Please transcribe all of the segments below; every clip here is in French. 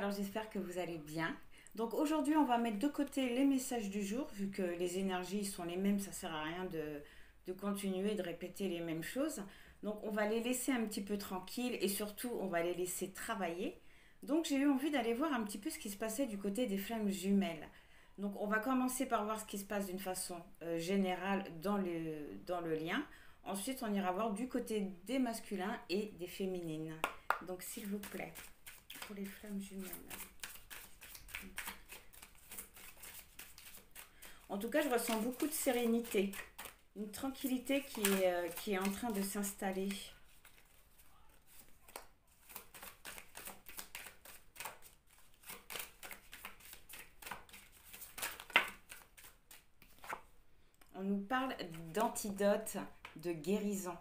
alors j'espère que vous allez bien. Donc aujourd'hui, on va mettre de côté les messages du jour, vu que les énergies sont les mêmes, ça sert à rien de continuer de répéter les mêmes choses. Donc on va les laisser un petit peu tranquilles et surtout on va les laisser travailler. Donc j'ai eu envie d'aller voir un petit peu ce qui se passait du côté des flammes jumelles. Donc on va commencer par voir ce qui se passe d'une façon générale dans le lien. Ensuite on ira voir du côté des masculins et des féminines. Donc s'il vous plaît, pour les flammes jumelles. En tout cas, je ressens beaucoup de sérénité, une tranquillité qui est en train de s'installer. On nous parle d'antidote, de guérison.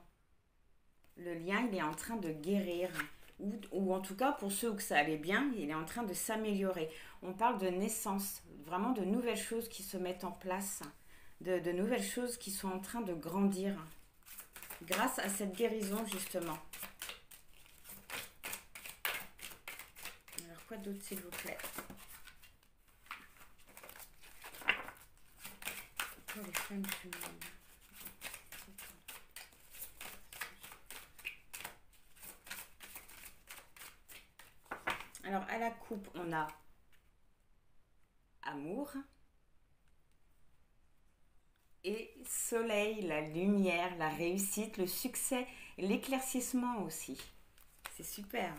Le lien, il est en train de guérir. Ou en tout cas, pour ceux où ça allait bien, il est en train de s'améliorer. On parle de naissance, vraiment de nouvelles choses qui se mettent en place, de nouvelles choses qui sont en train de grandir grâce à cette guérison, justement. Alors, quoi d'autre, s'il vous plaît? Pour les femmes jumelles. Alors, à la coupe, on a amour et soleil, la lumière, la réussite, le succès, l'éclaircissement aussi. C'est super.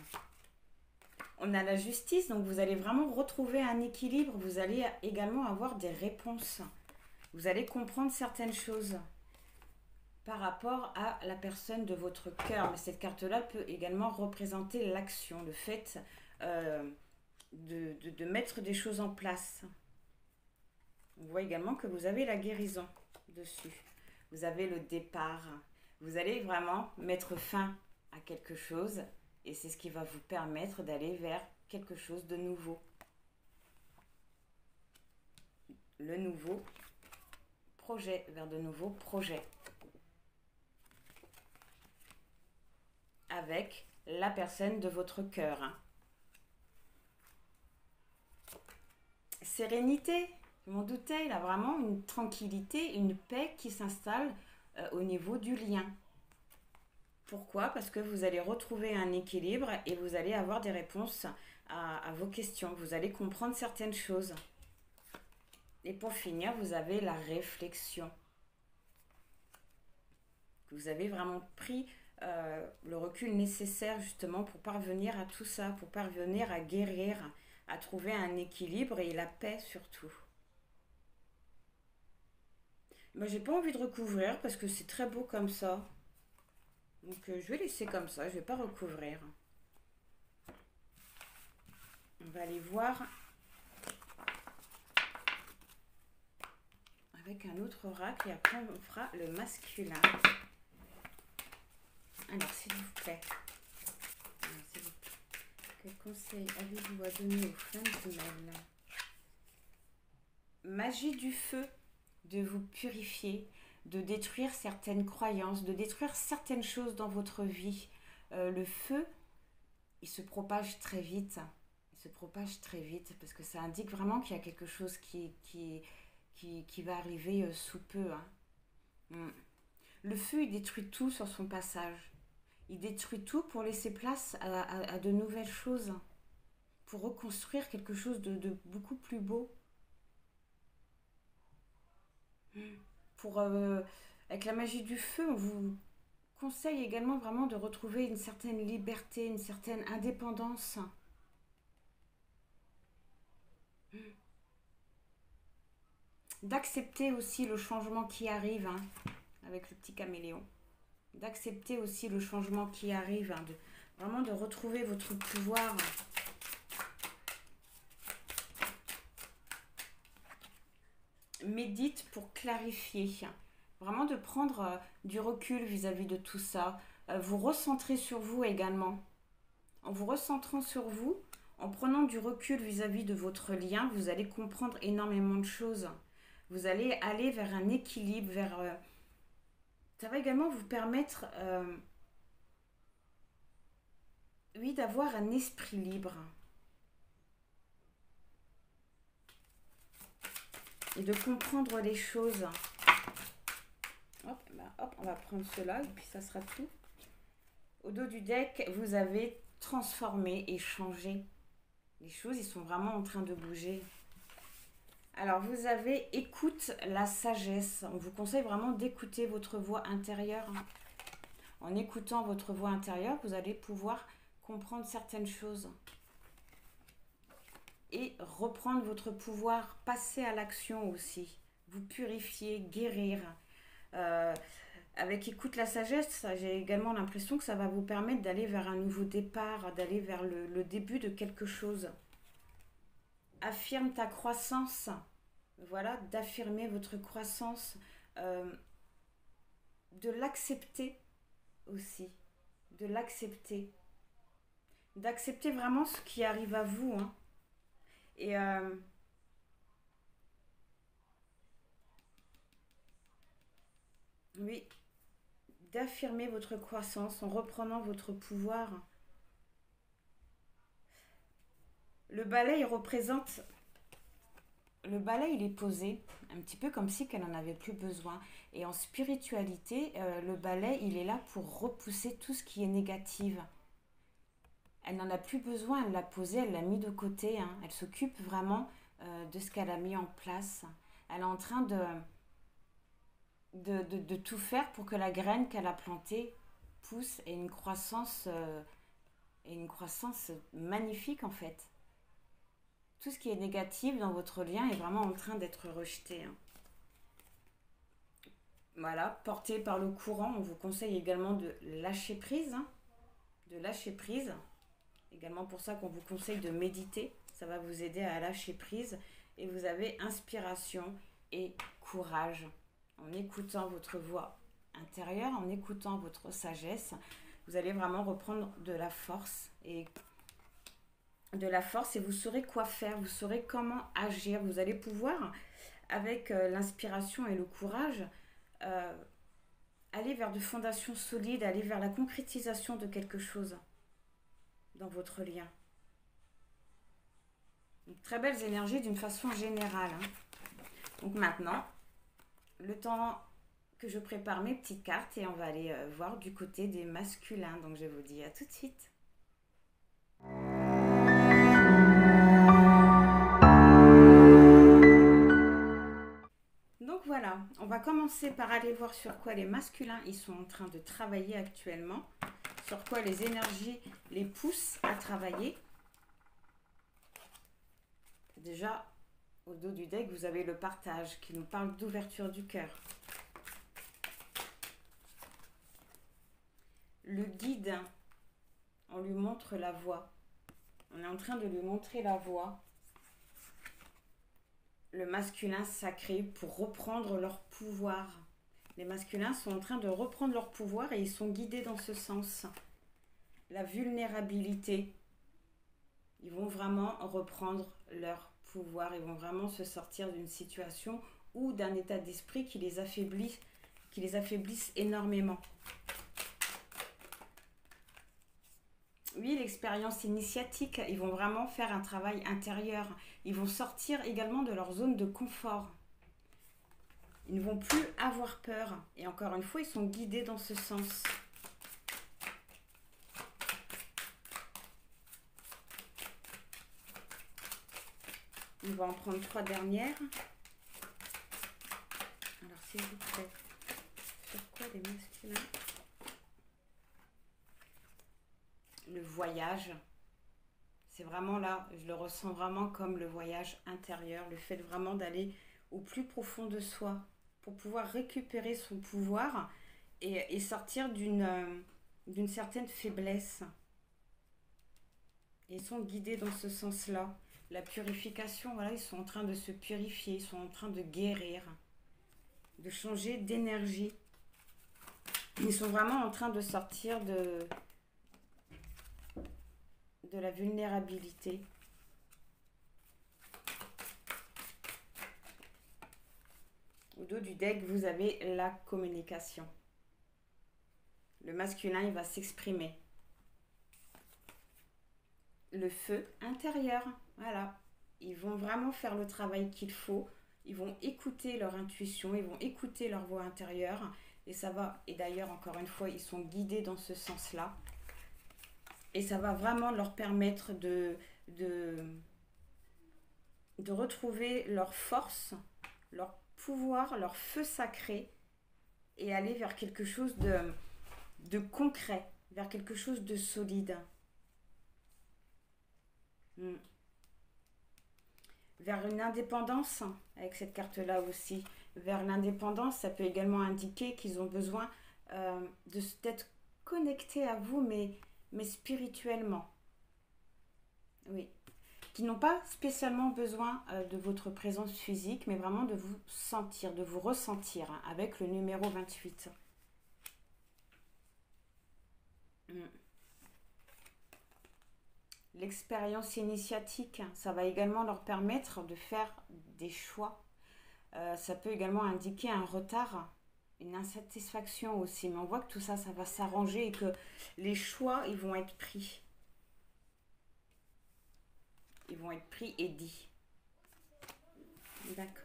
On a la justice, donc vous allez vraiment retrouver un équilibre. Vous allez également avoir des réponses. Vous allez comprendre certaines choses par rapport à la personne de votre cœur. Mais cette carte-là peut également représenter l'action, le fait de mettre des choses en place. On voit également que vous avez la guérison dessus. Vous avez le départ. Vous allez vraiment mettre fin à quelque chose et c'est ce qui va vous permettre d'aller vers quelque chose de nouveau. Le nouveau projet, vers de nouveaux projets. Avec la personne de votre cœur. Sérénité, je m'en doutais, il a vraiment une tranquillité, une paix qui s'installe au niveau du lien. Pourquoi? Parce que vous allez retrouver un équilibre et vous allez avoir des réponses à vos questions. Vous allez comprendre certaines choses. Et pour finir, vous avez la réflexion. Vous avez vraiment pris le recul nécessaire justement pour parvenir à tout ça, pour parvenir à guérir, à trouver un équilibre et la paix surtout. Moi, j'ai pas envie de recouvrir parce que c'est très beau comme ça. Donc je vais laisser comme ça, je vais pas recouvrir. On va aller voir avec un autre oracle et après on fera le masculin. Alors s'il vous plaît. Quel conseil avez-vous à donner aux flammes jumelles? Magie du feu, de vous purifier, de détruire certaines croyances, de détruire certaines choses dans votre vie. Le feu, il se propage très vite. Il se propage très vite parce que ça indique vraiment qu'il y a quelque chose qui va arriver sous peu. Hein. Le feu, il détruit tout sur son passage. Il détruit tout pour laisser place à de nouvelles choses, pour reconstruire quelque chose de beaucoup plus beau. Avec la magie du feu, on vous conseille également vraiment de retrouver une certaine liberté, une certaine indépendance. D'accepter aussi le changement qui arrive, hein, avec le petit caméléon. D'accepter aussi le changement qui arrive, hein, vraiment de retrouver votre pouvoir. Médite pour clarifier. Vraiment de prendre du recul vis-à-vis de tout ça. Vous recentrer sur vous également. En vous recentrant sur vous, en prenant du recul vis-à-vis de votre lien, vous allez comprendre énormément de choses. Vous allez aller vers un équilibre, ça va également vous permettre, oui, d'avoir un esprit libre. et de comprendre les choses. Hop, bah, hop, on va prendre cela et puis ça sera tout. Au dos du deck, vous avez transformé et changé. Les choses, ils sont vraiment en train de bouger. Alors, vous avez écoute la sagesse. On vous conseille vraiment d'écouter votre voix intérieure. En écoutant votre voix intérieure, vous allez pouvoir comprendre certaines choses. Et reprendre votre pouvoir, passer à l'action aussi. Vous purifier, guérir. Avec écoute la sagesse, j'ai également l'impression que ça va vous permettre d'aller vers un nouveau départ, d'aller vers le début de quelque chose. Affirme ta croissance. Voilà, d'affirmer votre croissance, de l'accepter aussi, de l'accepter, d'accepter vraiment ce qui arrive à vous, hein. Et oui, d'affirmer votre croissance en reprenant votre pouvoir. Le balai, il représente... Le balai, il est posé, un petit peu comme si qu'elle n'en avait plus besoin. Et en spiritualité, le balai, il est là pour repousser tout ce qui est négatif. Elle n'en a plus besoin, elle l'a posé, elle l'a mis de côté, hein. Elle s'occupe vraiment de ce qu'elle a mis en place. Elle est en train de tout faire pour que la graine qu'elle a plantée pousse et une croissance magnifique en fait. Tout ce qui est négatif dans votre lien est vraiment en train d'être rejeté, hein. Voilà, porté par le courant, on vous conseille également de lâcher prise, hein, de lâcher prise. Également pour ça qu'on vous conseille de méditer, ça va vous aider à lâcher prise. Et vous avez inspiration et courage. En écoutant votre voix intérieure, en écoutant votre sagesse, vous allez vraiment reprendre de la force et vous saurez quoi faire, vous saurez comment agir. Vous allez pouvoir, avec l'inspiration et le courage, aller vers de fondations solides, aller vers la concrétisation de quelque chose dans votre lien. Donc, très belles énergies d'une façon générale, hein. Donc maintenant, le temps que je prépare mes petites cartes et on va aller voir du côté des masculins. Donc je vous dis à tout de suite. Donc voilà, on va commencer par aller voir sur quoi les masculins ils sont en train de travailler actuellement, sur quoi les énergies les poussent à travailler. Déjà, au dos du deck, vous avez le partage qui nous parle d'ouverture du cœur. Le guide, on lui montre la voie. On est en train de lui montrer la voie. Le masculin sacré pour reprendre leur pouvoir. Les masculins sont en train de reprendre leur pouvoir et ils sont guidés dans ce sens. La vulnérabilité. Ils vont vraiment reprendre leur pouvoir. Ils vont vraiment se sortir d'une situation ou d'un état d'esprit qui les affaiblissent énormément. Oui, l'expérience initiatique, ils vont vraiment faire un travail intérieur. Ils vont sortir également de leur zone de confort. Ils ne vont plus avoir peur. Et encore une fois, ils sont guidés dans ce sens. On va en prendre 3 dernières. Alors, s'il vous plaît, sur quoi les masculins? Le voyage, c'est vraiment là, je le ressens vraiment comme le voyage intérieur, le fait vraiment d'aller au plus profond de soi pour pouvoir récupérer son pouvoir et sortir d'une certaine faiblesse. Ils sont guidés dans ce sens-là. La purification, voilà, ils sont en train de se purifier, ils sont en train de guérir, de changer d'énergie. Ils sont vraiment en train de sortir de la vulnérabilité. Au dos du deck, vous avez la communication. Le masculin, il va s'exprimer. Le feu intérieur, voilà. Ils vont vraiment faire le travail qu'il faut Ils vont écouter leur intuition, ils vont écouter leur voix intérieure. Et ça va, et d'ailleurs, encore une fois, ils sont guidés dans ce sens-là. Et ça va vraiment leur permettre de, de retrouver leur force, leur pouvoir, leur feu sacré et aller vers quelque chose de concret, vers quelque chose de solide. Mm. Vers une indépendance, avec cette carte-là aussi. Vers l'indépendance, ça peut également indiquer qu'ils ont besoin d'être connectés à vous, mais spirituellement. Oui. Qui n'ont pas spécialement besoin de votre présence physique, mais vraiment de vous sentir, de vous ressentir, hein, avec le numéro 28. Mm. L'expérience initiatique, ça va également leur permettre de faire des choix. Ça peut également indiquer un retard, une insatisfaction aussi. Mais on voit que tout ça, ça va s'arranger et que les choix, ils vont être pris. Ils vont être pris et dits. D'accord.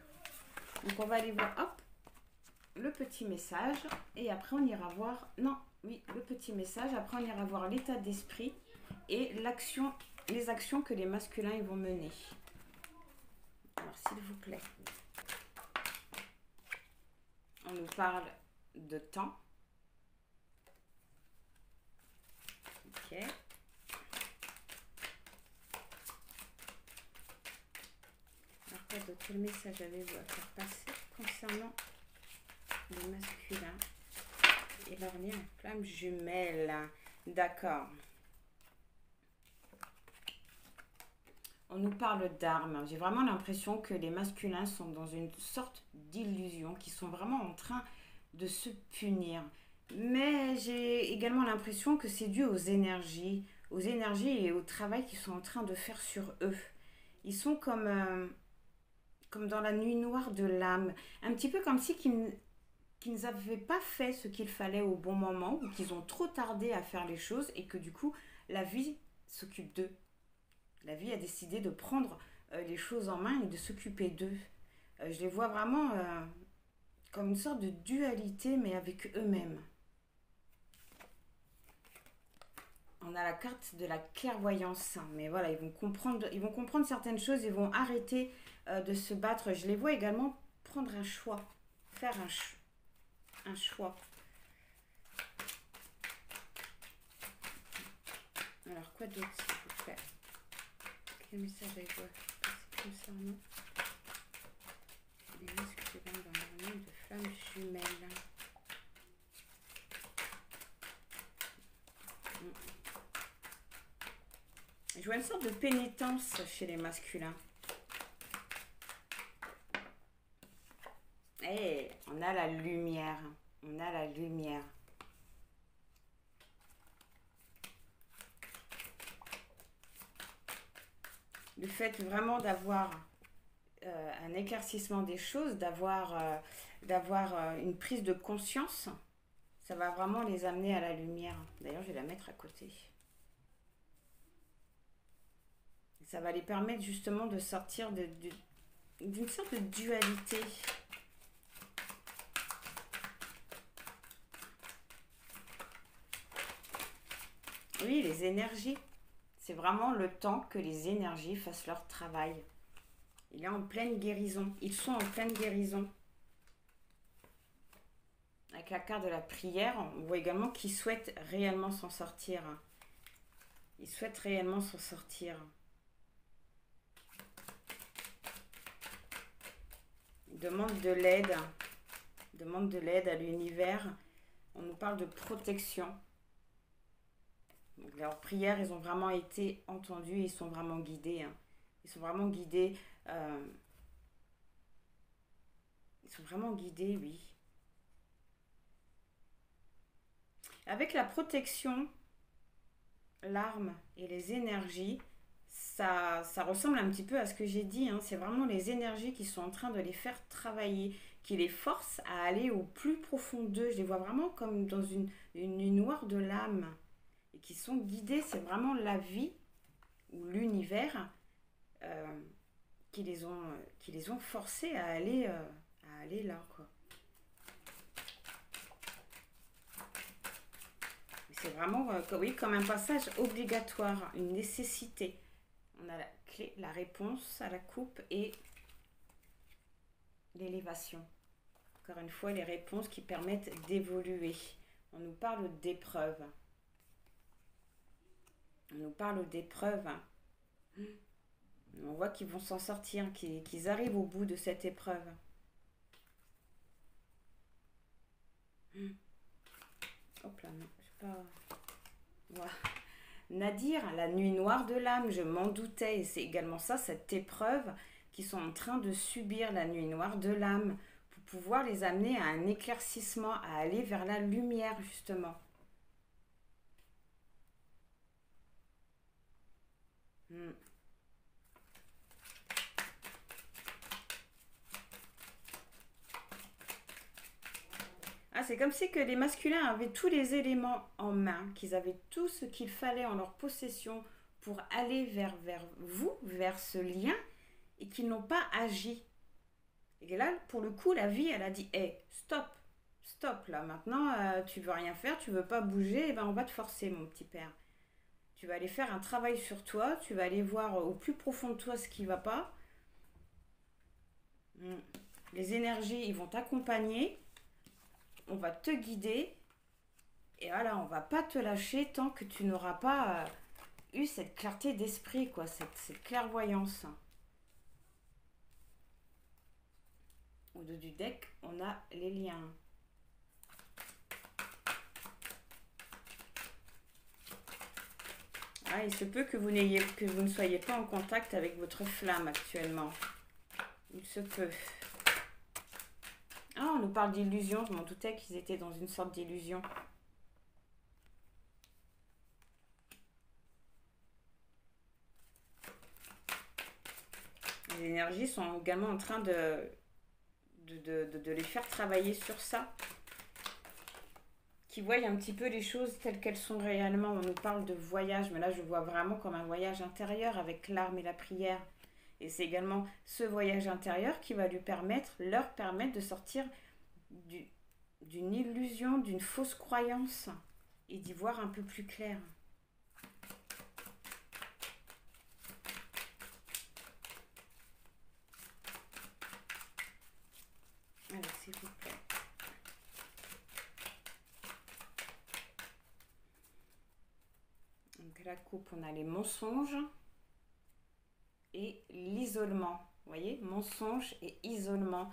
Donc on va aller voir, hop, le petit message. Et après on ira voir, non, oui, le petit message. Après on ira voir l'état d'esprit et l'action, les actions que les masculins ils vont mener. Alors s'il vous plaît, on nous parle de temps. Ok. Alors quoi d'autre? Quel message avez-vous à faire passer concernant les masculins et leur lien en flamme jumelle? D'accord. On nous parle d'armes. J'ai vraiment l'impression que les masculins sont dans une sorte d'illusion, qui sont vraiment en train de se punir. Mais j'ai également l'impression que c'est dû aux énergies et au travail qu'ils sont en train de faire sur eux. Ils sont comme dans la nuit noire de l'âme. Un petit peu comme si qu'ils n'avaient pas fait ce qu'il fallait au bon moment, ou qu'ils ont trop tardé à faire les choses et que du coup, la vie s'occupe d'eux. La vie a décidé de prendre les choses en main et de s'occuper d'eux. Je les vois vraiment comme une sorte de dualité, mais avec eux-mêmes. On a la carte de la clairvoyance, mais voilà, ils vont comprendre certaines choses, ils vont arrêter de se battre. Je les vois également prendre un choix, faire un choix. Alors, quoi d'autre, s'il vous plaît? Quel message avez-vous concernant les masculins dans leur monde de flammes jumelles? Je vois une sorte de pénitence chez les masculins. Et on a la lumière. On a la lumière. Le fait vraiment d'avoir un éclaircissement des choses, d'avoir une prise de conscience, ça va vraiment les amener à la lumière. D'ailleurs, je vais la mettre à côté. Ça va les permettre justement de sortir d'une sorte de dualité. Oui, les énergies. C'est vraiment le temps que les énergies fassent leur travail. Il est en pleine guérison. Ils sont en pleine guérison. Avec la carte de la prière, on voit également qu'ils souhaitent réellement s'en sortir. Ils souhaitent réellement s'en sortir. Ils demandent de l'aide. Ils demandent de l'aide à l'univers. On nous parle de protection. Donc, leurs prières, elles ont vraiment été entendues. Ils sont vraiment guidés. Ils sont vraiment guidés. Ils sont vraiment guidés, oui. Avec la protection, l'arme et les énergies, ça ressemble un petit peu à ce que j'ai dit. C'est vraiment les énergies qui sont en train de les faire travailler, qui les forcent à aller au plus profond d'eux. Je les vois vraiment comme dans une nuit noire de l'âme. Et qui sont guidés, c'est vraiment la vie ou l'univers qui les ont forcés à aller là, quoi. C'est vraiment, oui, comme un passage obligatoire, une nécessité. On a la clé, la réponse à la coupe et l'élévation. Encore une fois, les réponses qui permettent d'évoluer. On nous parle d'épreuves. On nous parle d'épreuves. On voit qu'ils vont s'en sortir, qu'ils arrivent au bout de cette épreuve. Hop là, non, je sais pas. Voilà. Nadir, la nuit noire de l'âme, je m'en doutais. Et c'est également ça, cette épreuve qu'ils sont en train de subir, la nuit noire de l'âme, pour pouvoir les amener à un éclaircissement, à aller vers la lumière, justement. Ah, c'est comme si que les masculins avaient tous les éléments en main, qu'ils avaient tout ce qu'il fallait en leur possession pour aller vers vous, vers ce lien, et qu'ils n'ont pas agi. Et là, pour le coup, la vie, elle a dit, hey, stop, stop, là, maintenant, tu veux rien faire, tu veux pas bouger, et ben on va te forcer, mon petit père. Tu vas aller faire un travail sur toi, tu vas aller voir au plus profond de toi ce qui va pas. Les énergies, ils vont t'accompagner, on va te guider, et voilà, on va pas te lâcher tant que tu n'auras pas eu cette clarté d'esprit, quoi, cette clairvoyance. Au dos du deck, on a les liens. Ah, il se peut que vous ne soyez pas en contact avec votre flamme actuellement. Il se peut. Ah, on nous parle d'illusion. Je m'en doutais qu'ils étaient dans une sorte d'illusion. Les énergies sont également en train de les faire travailler sur ça. Qui voient un petit peu les choses telles qu'elles sont réellement. On nous parle de voyage, mais là je vois vraiment comme un voyage intérieur avec l'arme et la prière. Et c'est également ce voyage intérieur qui va leur permettre de sortir d'une illusion, d'une fausse croyance et d'y voir un peu plus clair. Allez, s'il vous plaît. Donc la coupe, on a les mensonges et l'isolement. Vous voyez, mensonges et isolement.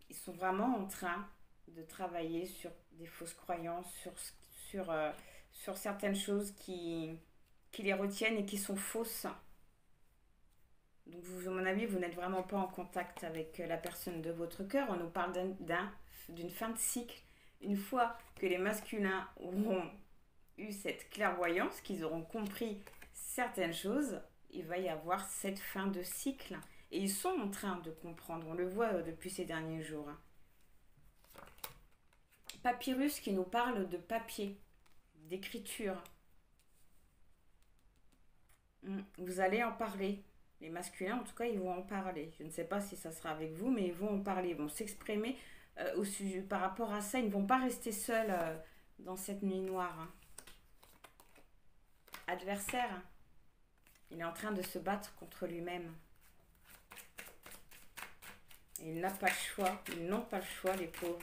Ils sont vraiment en train de travailler sur des fausses croyances, sur certaines choses qui les retiennent et qui sont fausses. Donc, vous, à mon avis, vous n'êtes vraiment pas en contact avec la personne de votre cœur. On nous parle d'une fin de cycle. Une fois que les masculins auront eu cette clairvoyance, qu'ils auront compris certaines choses, il va y avoir cette fin de cycle. Et ils sont en train de comprendre, on le voit depuis ces derniers jours. Papyrus qui nous parle de papier, d'écriture. Vous allez en parler. Les masculins, en tout cas, ils vont en parler. Je ne sais pas si ça sera avec vous, mais ils vont en parler. Ils vont s'exprimer au sujet, par rapport à ça. Ils ne vont pas rester seuls dans cette nuit noire. Adversaire, il est en train de se battre contre lui-même. Il n'a pas le choix. Ils n'ont pas le choix, les pauvres.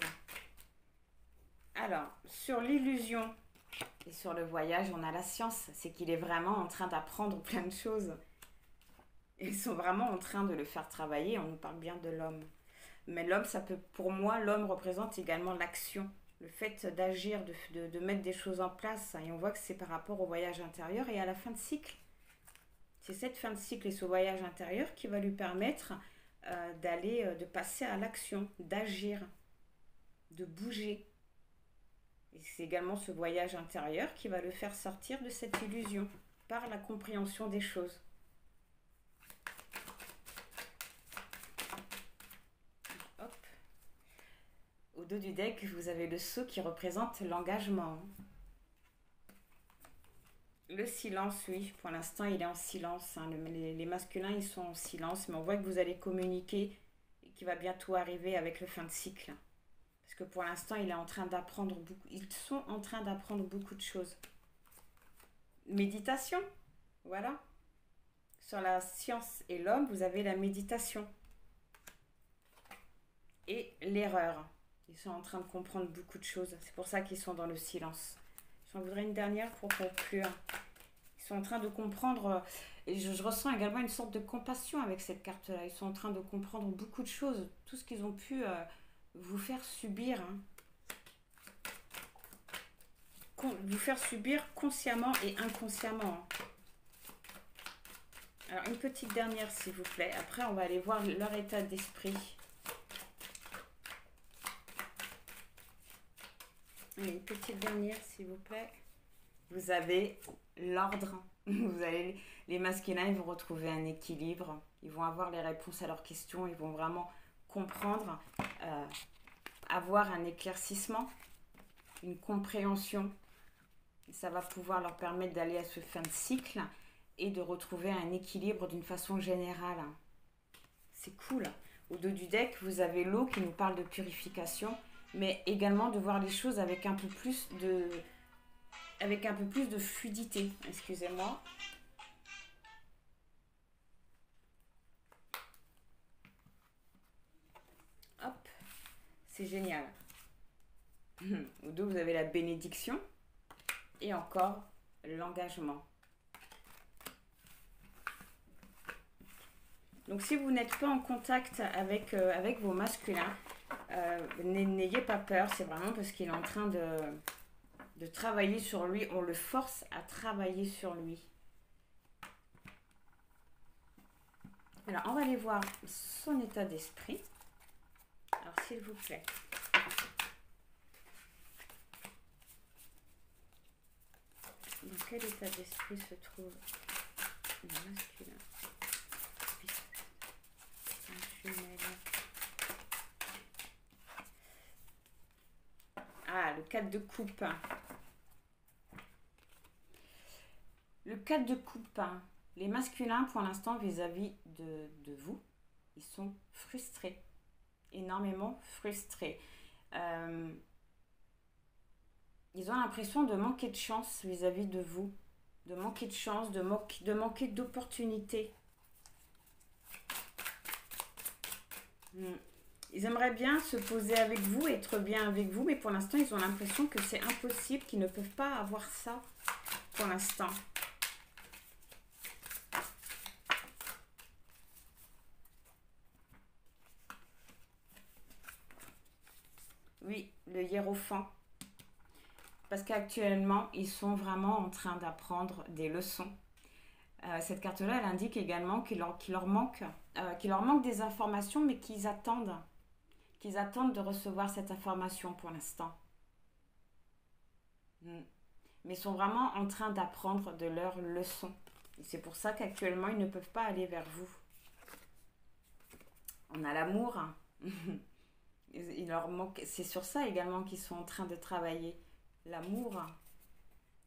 Alors, sur l'illusion et sur le voyage, on a la science. C'est qu'il est vraiment en train d'apprendre plein de choses. Ils sont vraiment en train de le faire travailler. On nous parle bien de l'homme. Mais l'homme, ça peut, pour moi, l'homme représente également l'action. Le fait d'agir, de mettre des choses en place. Et on voit que c'est par rapport au voyage intérieur et à la fin de cycle. C'est cette fin de cycle et ce voyage intérieur qui va lui permettre de passer à l'action, d'agir, de bouger. Et c'est également ce voyage intérieur qui va le faire sortir de cette illusion par la compréhension des choses. Hop. Au dos du deck, vous avez le sceau qui représente l'engagement. Le silence, oui. Pour l'instant, il est en silence, hein. Les masculins, ils sont en silence, mais on voit que vous allez communiquer et qu'il va bientôt arriver avec le fin de cycle. Parce que pour l'instant, il est en train d'apprendre beaucoup. Ils sont en train d'apprendre beaucoup de choses. Méditation, voilà. Sur la science et l'homme, vous avez la méditation et l'erreur. Ils sont en train de comprendre beaucoup de choses. C'est pour ça qu'ils sont dans le silence. J'en voudrais une dernière pour conclure. Ils sont en train de comprendre, et je ressens également une sorte de compassion avec cette carte-là. Ils sont en train de comprendre beaucoup de choses, tout ce qu'ils ont pu vous faire subir, hein. Vous faire subir consciemment et inconsciemment, hein. Alors, une petite dernière, s'il vous plaît. Après, on va aller voir leur état d'esprit. Une petite dernière, s'il vous plaît. Vous avez l'ordre. Vous allez, les masculins, ils vont retrouver un équilibre. Ils vont avoir les réponses à leurs questions. Ils vont vraiment comprendre, avoir un éclaircissement, une compréhension. Ça va pouvoir leur permettre d'aller à ce fin de cycle et de retrouver un équilibre d'une façon générale. C'est cool. Au dos du deck, vous avez l'eau qui nous parle de purification, mais également de voir les choses avec un peu plus de fluidité. Excusez-moi. Hop, c'est génial. Au dos, vous avez la bénédiction et encore l'engagement. Donc si vous n'êtes pas en contact avec vos masculins, n'ayez pas peur, c'est vraiment parce qu'il est en train de travailler sur lui, on le force à travailler sur lui. Alors on va aller voir son état d'esprit. Alors s'il vous plaît. Dans quel état d'esprit se trouve le masculin? Ah, le 4 de coupe. Le 4 de coupe. Les masculins, pour l'instant, vis-à-vis de vous, ils sont frustrés. Énormément frustrés. Ils ont l'impression de manquer de chance vis-à-vis de vous. De manquer de chance, de manquer d'opportunités. Ils aimeraient bien se poser avec vous, être bien avec vous, mais pour l'instant, ils ont l'impression que c'est impossible, qu'ils ne peuvent pas avoir ça pour l'instant. Oui, le hiérophant. Parce qu'actuellement, ils sont vraiment en train d'apprendre des leçons. Cette carte-là, elle indique également qu'il leur manque des informations, mais qu'ils attendent de recevoir cette information pour l'instant. Mais ils sont vraiment en train d'apprendre de leurs leçons. Et c'est pour ça qu'actuellement, ils ne peuvent pas aller vers vous. On a l'amour. Il leur manque, c'est sur ça également qu'ils sont en train de travailler. L'amour,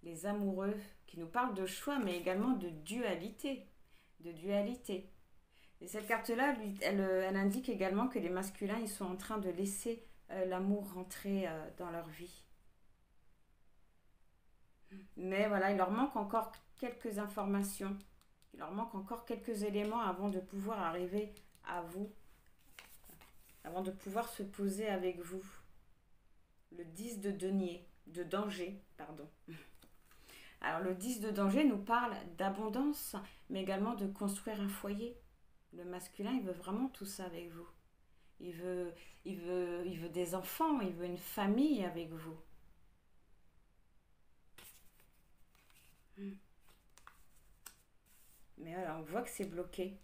les amoureux, qui nous parlent de choix, mais également de dualité. De dualité. Et cette carte-là, elle indique également que les masculins, ils sont en train de laisser l'amour rentrer dans leur vie. Mais voilà, il leur manque encore quelques informations. Il leur manque encore quelques éléments avant de pouvoir arriver à vous. Avant de pouvoir se poser avec vous. Le 10 de denier, de danger, pardon. Alors le 10 de danger nous parle d'abondance, mais également de construire un foyer. Le masculin, il veut vraiment tout ça avec vous. Il veut des enfants, il veut une famille avec vous. Mais alors, on voit que c'est bloqué.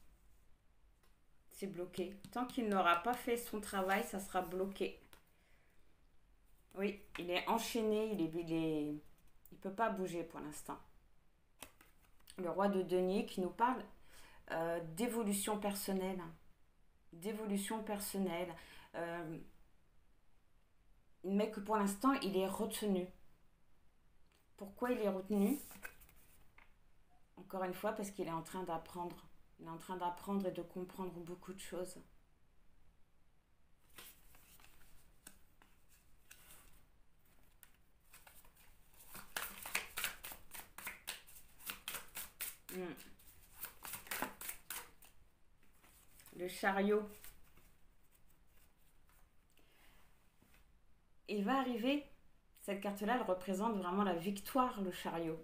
C'est bloqué. Tant qu'il n'aura pas fait son travail, ça sera bloqué. Oui, il est enchaîné, il peut pas bouger pour l'instant. Le roi de denier qui nous parle d'évolution personnelle. D'évolution personnelle. Mais que pour l'instant, il est retenu. Pourquoi il est retenu? Encore une fois, parce qu'il est en train d'apprendre. Il est en train d'apprendre et de comprendre beaucoup de choses. Hmm. Le chariot. Il va arriver, cette carte-là, elle représente vraiment la victoire, le chariot.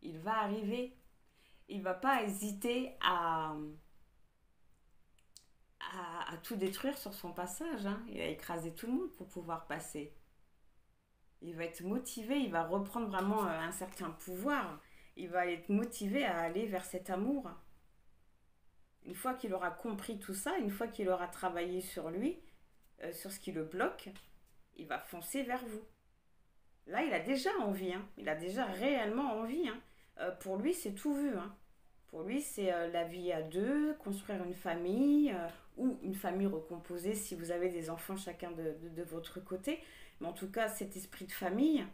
Il va arriver, il va pas hésiter à tout détruire sur son passage, hein. Il a écrasé tout le monde pour pouvoir passer. Il va être motivé, il va reprendre vraiment un certain pouvoir. Il va être motivé à aller vers cet amour. Une fois qu'il aura compris tout ça, une fois qu'il aura travaillé sur lui, sur ce qui le bloque, il va foncer vers vous. Là, il a déjà envie, hein. Il a déjà réellement envie, hein. Pour lui, c'est tout vu, hein. Pour lui, c'est la vie à deux, construire une famille ou une famille recomposée si vous avez des enfants chacun de votre côté. Mais en tout cas, cet esprit de famille,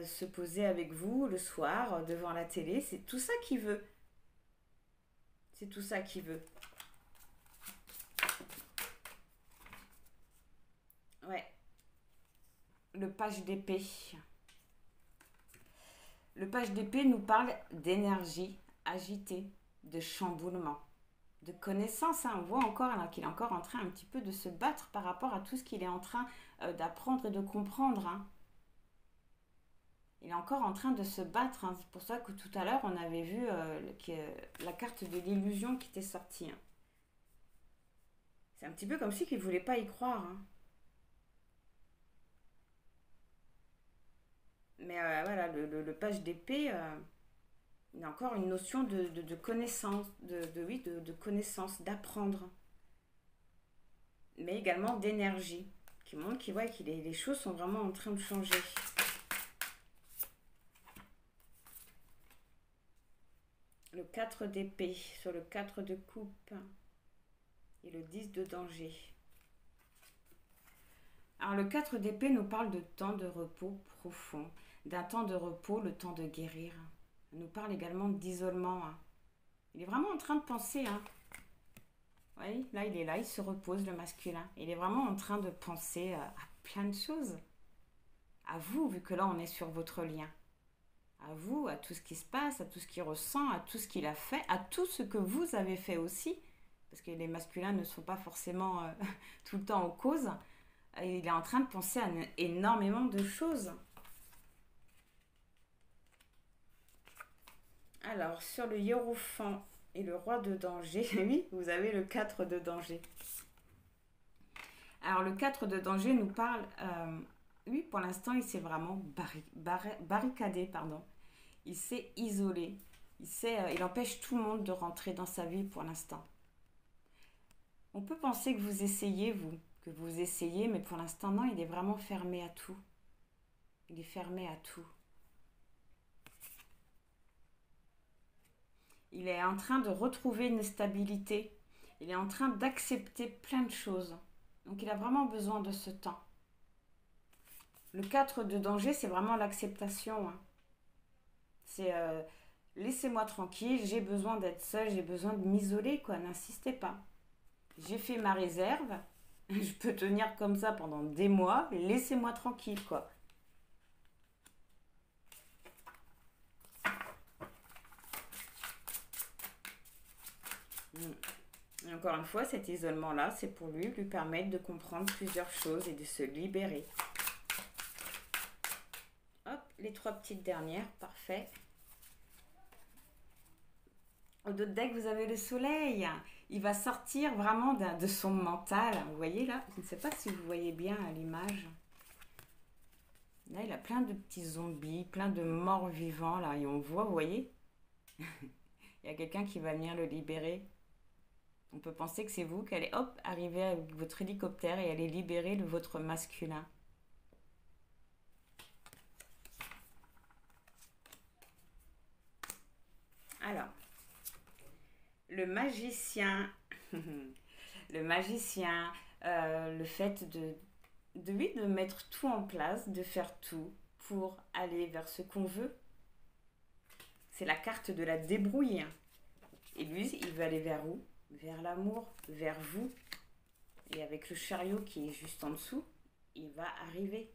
se poser avec vous le soir devant la télé, c'est tout ça qu'il veut. C'est tout ça qu'il veut. Ouais, le page d'épée. Le page d'épée nous parle d'énergie agitée, de chamboulement, de connaissance, hein. On voit encore là, qu'il est encore en train un petit peu de se battre par rapport à tout ce qu'il est en train d'apprendre et de comprendre, hein. Il est encore en train de se battre, hein. C'est pour ça que tout à l'heure, on avait vu la carte de l'illusion qui était sortie, hein. C'est un petit peu comme si qu'il ne voulait pas y croire, hein. Mais voilà, le page d'épée, il y a encore une notion de connaissance, oui, de connaissance, d'apprendre, mais également d'énergie, qui montre qu'il voit que les choses sont vraiment en train de changer. Le 4 d'épée sur le 4 de coupe et le 10 de danger. Alors le 4 d'épée nous parle de temps de repos profond, d'un temps de repos, le temps de guérir. Il nous parle également d'isolement, hein. Il est vraiment en train de penser, hein. Oui, là il est là, il se repose le masculin. Il est vraiment en train de penser à plein de choses. À vous, vu que là on est sur votre lien. À vous, à tout ce qui se passe, à tout ce qu'il ressent, à tout ce qu'il a fait, à tout ce que vous avez fait aussi. Parce que les masculins ne sont pas forcément tout le temps en cause. Il est en train de penser à énormément de choses. Alors, sur le hiérophant et le roi de danger, oui, vous avez le 4 de danger. Alors, le 4 de danger nous parle... lui, pour l'instant, il s'est vraiment barricadé, pardon. Il s'est isolé. Il empêche tout le monde de rentrer dans sa vie pour l'instant. On peut penser que vous essayez, mais pour l'instant, non, il est vraiment fermé à tout. Il est fermé à tout. Il est en train de retrouver une stabilité. Il est en train d'accepter plein de choses. Donc il a vraiment besoin de ce temps. Le 4 de danger, c'est vraiment l'acceptation, hein. C'est laissez-moi tranquille, j'ai besoin d'être seule, j'ai besoin de m'isoler, quoi. N'insistez pas. J'ai fait ma réserve, je peux tenir comme ça pendant des mois, laissez-moi tranquille, quoi. Et encore une fois, cet isolement-là, c'est pour lui permettre de comprendre plusieurs choses et de se libérer. Hop, les 3 petites dernières, parfait. Au dos de deck, vous avez le soleil. Il va sortir vraiment de son mental. Vous voyez là, je ne sais pas si vous voyez bien à l'image. Là, il a plein de petits zombies, plein de morts vivants là. Et on voit, vous voyez, il y a quelqu'un qui va venir le libérer. On peut penser que c'est vous qui allez, hop, arriver avec votre hélicoptère et aller libérer votre masculin. Alors, le magicien, le magicien, le fait de mettre tout en place, de faire tout pour aller vers ce qu'on veut. C'est la carte de la débrouille. Et lui, il veut aller vers où? Vers l'amour, vers vous. Et avec le chariot qui est juste en dessous, il va arriver.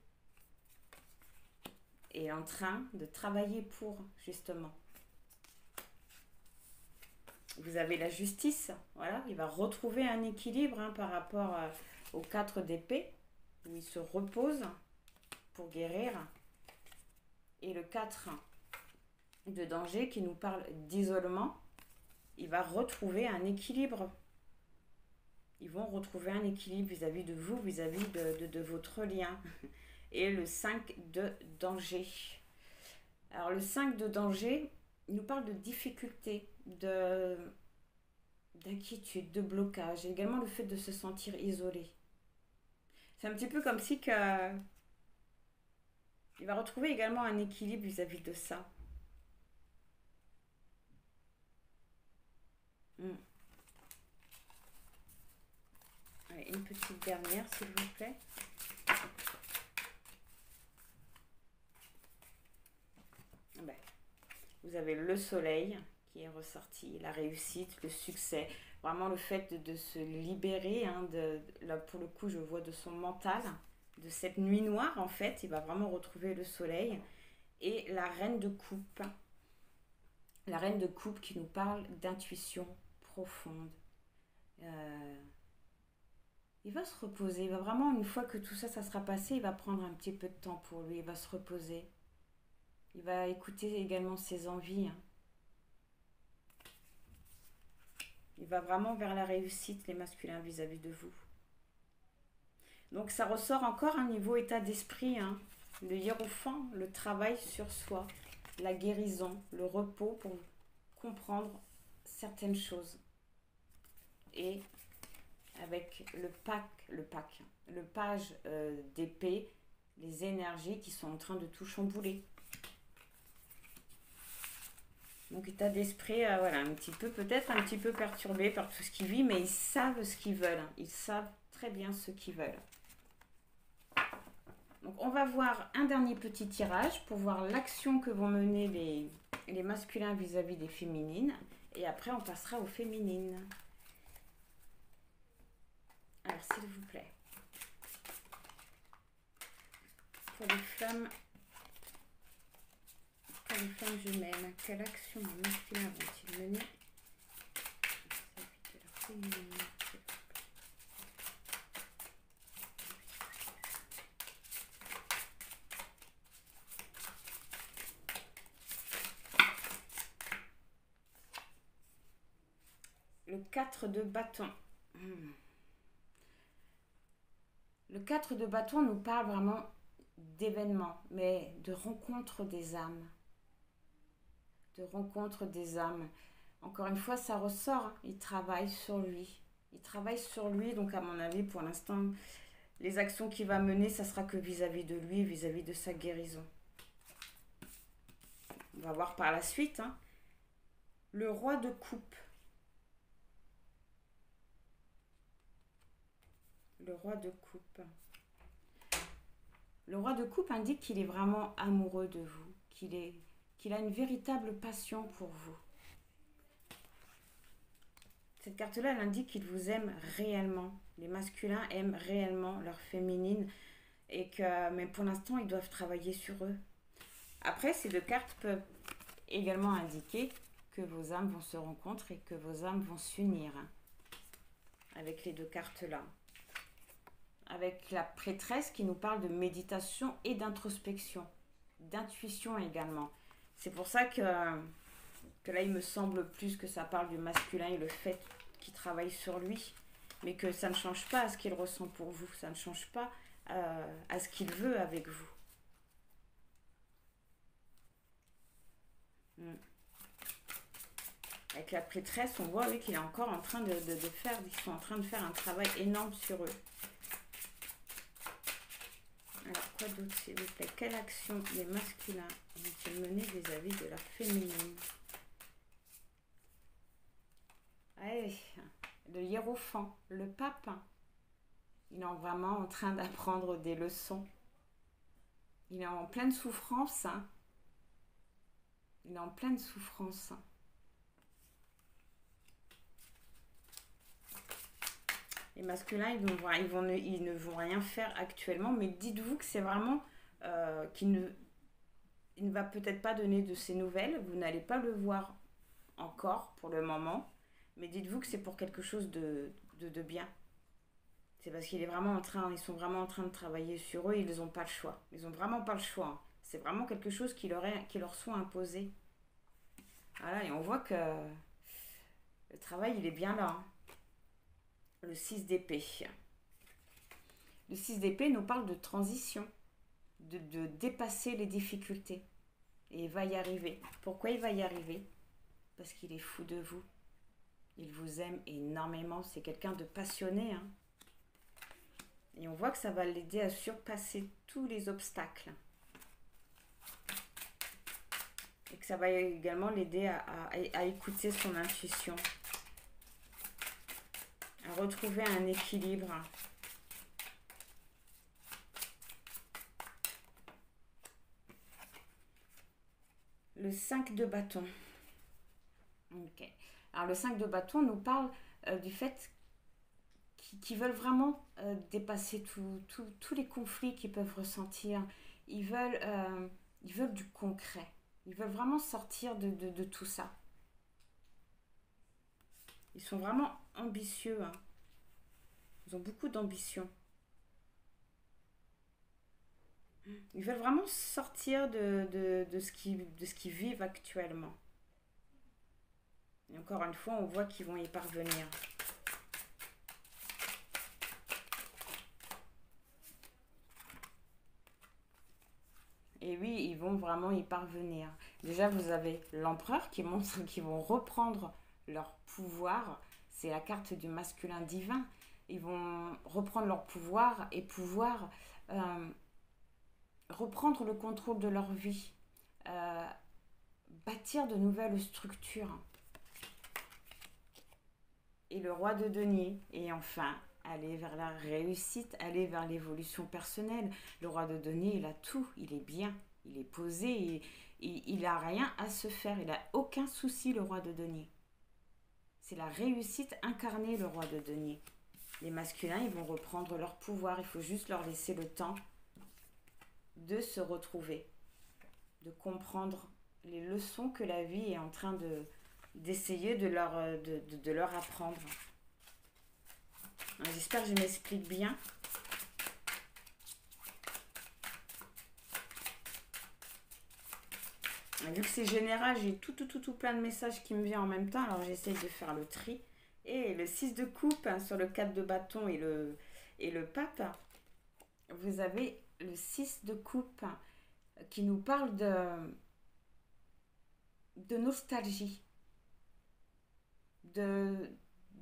Et est en train de travailler pour, justement. Vous avez la justice, voilà, il va retrouver un équilibre par rapport aux 4 d'épée, où il se repose pour guérir. Et le 4 de danger qui nous parle d'isolement, il va retrouver un équilibre. Ils vont retrouver un équilibre vis-à-vis de vous, vis-à-vis de votre lien. Et le 5 de danger. Alors le 5 de danger, il nous parle de difficultés, d'inquiétude, de blocage, et également le fait de se sentir isolé. C'est un petit peu comme si il va retrouver également un équilibre vis-à-vis de ça. Allez, une petite dernière, s'il vous plaît. Ben, vous avez le soleil qui est ressorti, la réussite, le succès, vraiment le fait de se libérer, là pour le coup je vois de son mental, de cette nuit noire en fait, il va vraiment retrouver le soleil. Et la reine de coupe, la reine de coupe qui nous parle d'intuition profonde. Il va se reposer, il va vraiment, une fois que tout ça sera passé, il va prendre un petit peu de temps pour lui, il va se reposer. Il va écouter également ses envies. Il va vraiment vers la réussite, les masculins vis-à-vis de vous. Donc ça ressort encore un niveau état d'esprit. Le hiérophant, le travail sur soi, la guérison, le repos pour comprendre certaines choses. Et avec le page d'épée, les énergies qui sont en train de tout chambouler. Donc état d'esprit, voilà, peut-être un petit peu perturbé par tout ce qu'ils vivent, mais ils savent ce qu'ils veulent. Ils savent très bien ce qu'ils veulent. Donc on va voir un dernier petit tirage pour voir l'action que vont mener les masculins vis-à-vis des féminines. Et après on passera aux féminines. Alors s'il vous plaît. Pour les flammes jumelles, quelle action les masculins vont-ils mener vis-à-vis de leur féminine? Le 4 de bâton. Le 4 de bâton nous parle vraiment d'événements, mais de rencontre des âmes. De rencontre des âmes. Encore une fois, ça ressort. Il travaille sur lui. Il travaille sur lui, donc à mon avis, pour l'instant, les actions qu'il va mener, ça sera que vis-à-vis de lui, vis-à-vis de sa guérison. On va voir par la suite. Le roi de coupe. Le roi de coupe. Le roi de coupe indique qu'il est vraiment amoureux de vous, qu'il a une véritable passion pour vous. Cette carte-là, elle indique qu'il vous aime réellement. Les masculins aiment réellement leur féminine, mais pour l'instant, ils doivent travailler sur eux. Après, ces deux cartes peuvent également indiquer que vos âmes vont se rencontrer et que vos âmes vont s'unir avec les deux cartes-là. Avec la prêtresse qui nous parle de méditation et d'introspection, d'intuition également. C'est pour ça que là, il me semble plus que ça parle du masculin et le fait qu'il travaille sur lui, mais que ça ne change pas à ce qu'il ressent pour vous, ça ne change pas à ce qu'il veut avec vous. Avec la prêtresse, on voit qu'il est encore en train ils sont en train de faire un travail énorme sur eux. Alors, quoi d'autre, s'il vous plaît? Quelle action les masculins vont-ils mener vis-à-vis de leur féminine? Allez, le hiérophant, le pape, il est vraiment en train d'apprendre des leçons. Il est en pleine souffrance. Il est en pleine souffrance. Les masculins, ils ne vont rien faire actuellement, mais dites-vous que c'est vraiment il ne va peut-être pas donner de ses nouvelles. Vous n'allez pas le voir encore pour le moment, mais dites-vous que c'est pour quelque chose de bien. C'est parce ils sont vraiment en train de travailler sur eux, ils n'ont pas le choix. Ils n'ont vraiment pas le choix, hein. C'est vraiment quelque chose qui leur soit imposé. Voilà, et on voit que le travail, il est bien là, hein. Le 6 d'épée. Le 6 d'épée nous parle de transition, de dépasser les difficultés. Et il va y arriver. Pourquoi il va y arriver? Parce qu'il est fou de vous. Il vous aime énormément. C'est quelqu'un de passionné, hein. Et on voit que ça va l'aider à surpasser tous les obstacles. Et que ça va également l'aider à écouter son intuition. À retrouver un équilibre. Le 5 de bâton. Ok. Alors le 5 de bâton nous parle du fait qu'ils veulent vraiment dépasser tous les conflits qu'ils peuvent ressentir. Ils veulent du concret. Ils veulent vraiment sortir de tout ça. Ils sont vraiment ambitieux, hein. Ils ont beaucoup d'ambition. Ils veulent vraiment sortir de ce qu'ils vivent actuellement. Et encore une fois, on voit qu'ils vont y parvenir. Et oui, ils vont vraiment y parvenir. Déjà, vous avez l'empereur qui montre qu'ils vont reprendre leur pouvoir. C'est la carte du masculin divin. Ils vont reprendre leur pouvoir et pouvoir reprendre le contrôle de leur vie. Bâtir de nouvelles structures. Et le roi de denier. Et enfin, aller vers la réussite, aller vers l'évolution personnelle. Le roi de denier, il a tout, il est bien, il est posé, il n'a rien à se faire, il n'a aucun souci, le roi de denier. C'est la réussite incarnée, le roi de denier. Les masculins, ils vont reprendre leur pouvoir, il faut juste leur laisser le temps de se retrouver, de comprendre les leçons que la vie est en train d'essayer de leur apprendre. J'espère que je m'explique bien. Vu que c'est général, j'ai tout plein de messages qui me viennent en même temps, alors j'essaye de faire le tri. Et le 6 de coupe, hein, sur le 4 de bâton et le pape, vous avez le 6 de coupe qui nous parle de nostalgie, de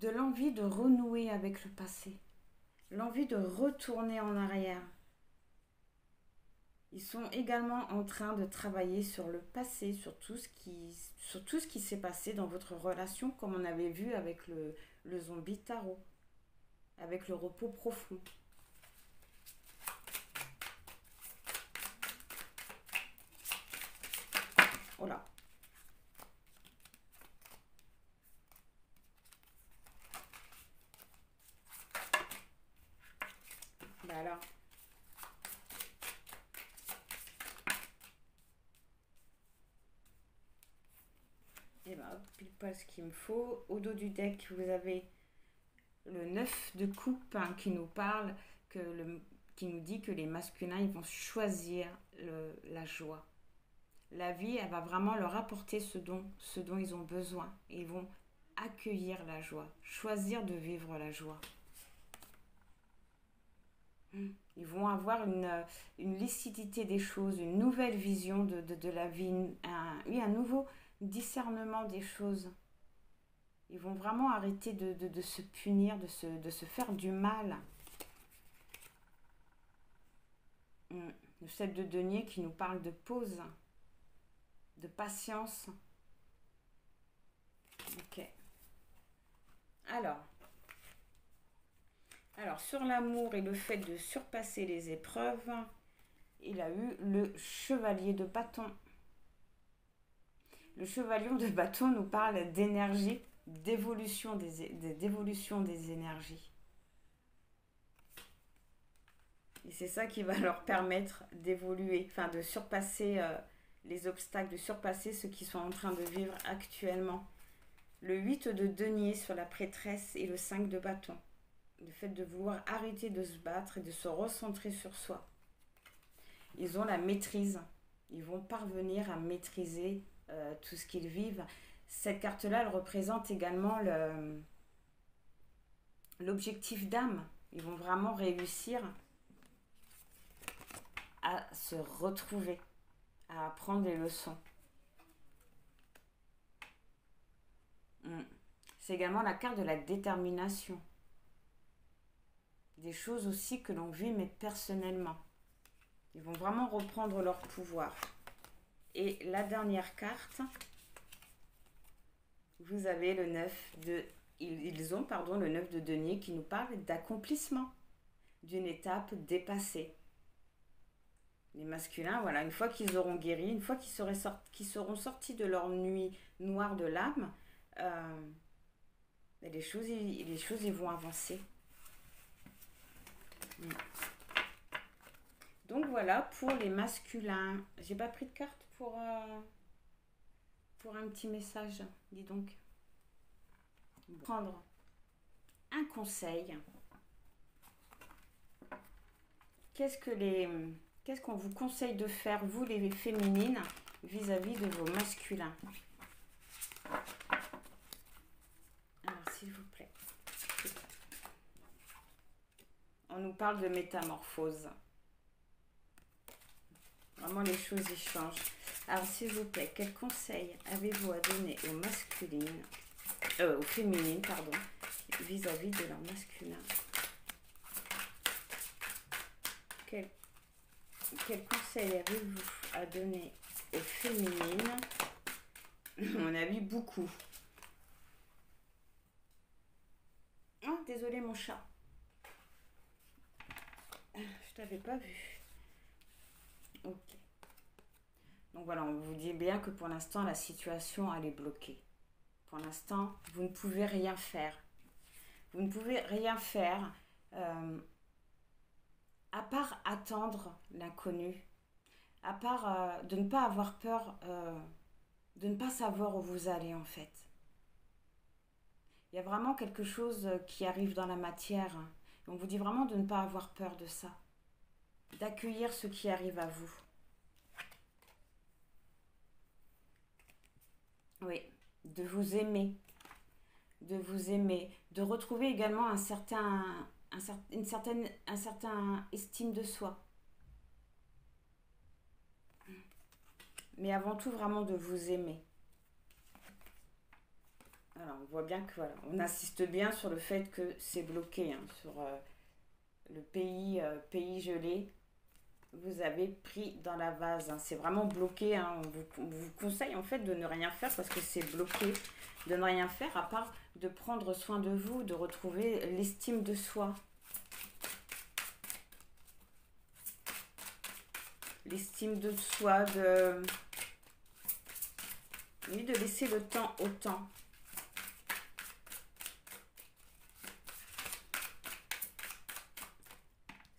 l'envie de renouer avec le passé, l'envie de retourner en arrière. Ils sont également en train de travailler sur le passé, sur tout ce qui s'est passé dans votre relation, comme on avait vu avec le zombie tarot, avec le repos profond. Voilà. Bah alors. Et ben, pile poil ce qu'il me faut. Au dos du deck, vous avez le 9 de coupe, hein, qui nous parle, qui nous dit que les masculins, ils vont choisir la joie. La vie, elle va vraiment leur apporter ce dont ils ont besoin. Et ils vont accueillir la joie, choisir de vivre la joie. Ils vont avoir une lucidité des choses, une nouvelle vision de la vie, un nouveau discernement des choses. Ils vont vraiment arrêter de se punir, de se faire du mal. Le 7 de denier qui nous parle de pause, de patience. Ok. Alors sur l'amour et le fait de surpasser les épreuves, il a eu le chevalier de bâton. Le chevalier de bâton nous parle d'énergie, d'évolution des énergies. Et c'est ça qui va leur permettre d'évoluer, enfin de surpasser les obstacles, de surpasser ce qu'ils sont en train de vivre actuellement. Le 8 de denier sur la prêtresse et le 5 de bâton. Le fait de vouloir arrêter de se battre et de se recentrer sur soi. Ils ont la maîtrise. Ils vont parvenir à maîtriser tout ce qu'ils vivent. Cette carte-là, elle représente également l'objectif d'âme. Ils vont vraiment réussir à se retrouver, à apprendre des leçons. C'est également la carte de la détermination. Des choses aussi que l'on vit, mais personnellement. Ils vont vraiment reprendre leur pouvoir. Et la dernière carte, vous avez le 9 de... Ils ont, pardon, le 9 de denier qui nous parle d'accomplissement, d'une étape dépassée. Les masculins, voilà, une fois qu'ils auront guéri, une fois qu'ils seront sortis de leur nuit noire de l'âme, les choses, ils vont avancer. Donc voilà pour les masculins. J'ai pas pris de carte pour un petit message, dis donc. Prendre un conseil. Qu'est-ce qu'on vous conseille de faire, vous les féminines, vis-à-vis de vos masculins? Alors, s'il vous plaît. On nous parle de métamorphose. Vraiment, les choses y changent. Alors, s'il vous plaît, quel conseil avez-vous à donner aux masculines, aux féminines, pardon, vis-à-vis de leur masculin? Quel conseil avez-vous à donner aux féminines? On a vu beaucoup. Oh, désolé mon chat. Je t'avais pas vu. Ok. Donc voilà, on vous dit bien que pour l'instant, la situation, elle est bloquée. Pour l'instant, vous ne pouvez rien faire. Vous ne pouvez rien faire à part attendre l'inconnu. À part de ne pas avoir peur, de ne pas savoir où vous allez en fait. Il y a vraiment quelque chose qui arrive dans la matière. On vous dit vraiment de ne pas avoir peur de ça. D'accueillir ce qui arrive à vous. Oui, de vous aimer. De vous aimer. De retrouver également un certain estime de soi. Mais avant tout, vraiment de vous aimer. Alors, on voit bien que voilà, on insiste bien sur le fait que c'est bloqué, hein, sur le pays gelé. Vous avez pris dans la vase, hein, c'est vraiment bloqué. Hein, on vous conseille en fait de ne rien faire parce que c'est bloqué, de ne rien faire à part de prendre soin de vous, de retrouver l'estime de soi. L'estime de soi, de laisser le temps au temps.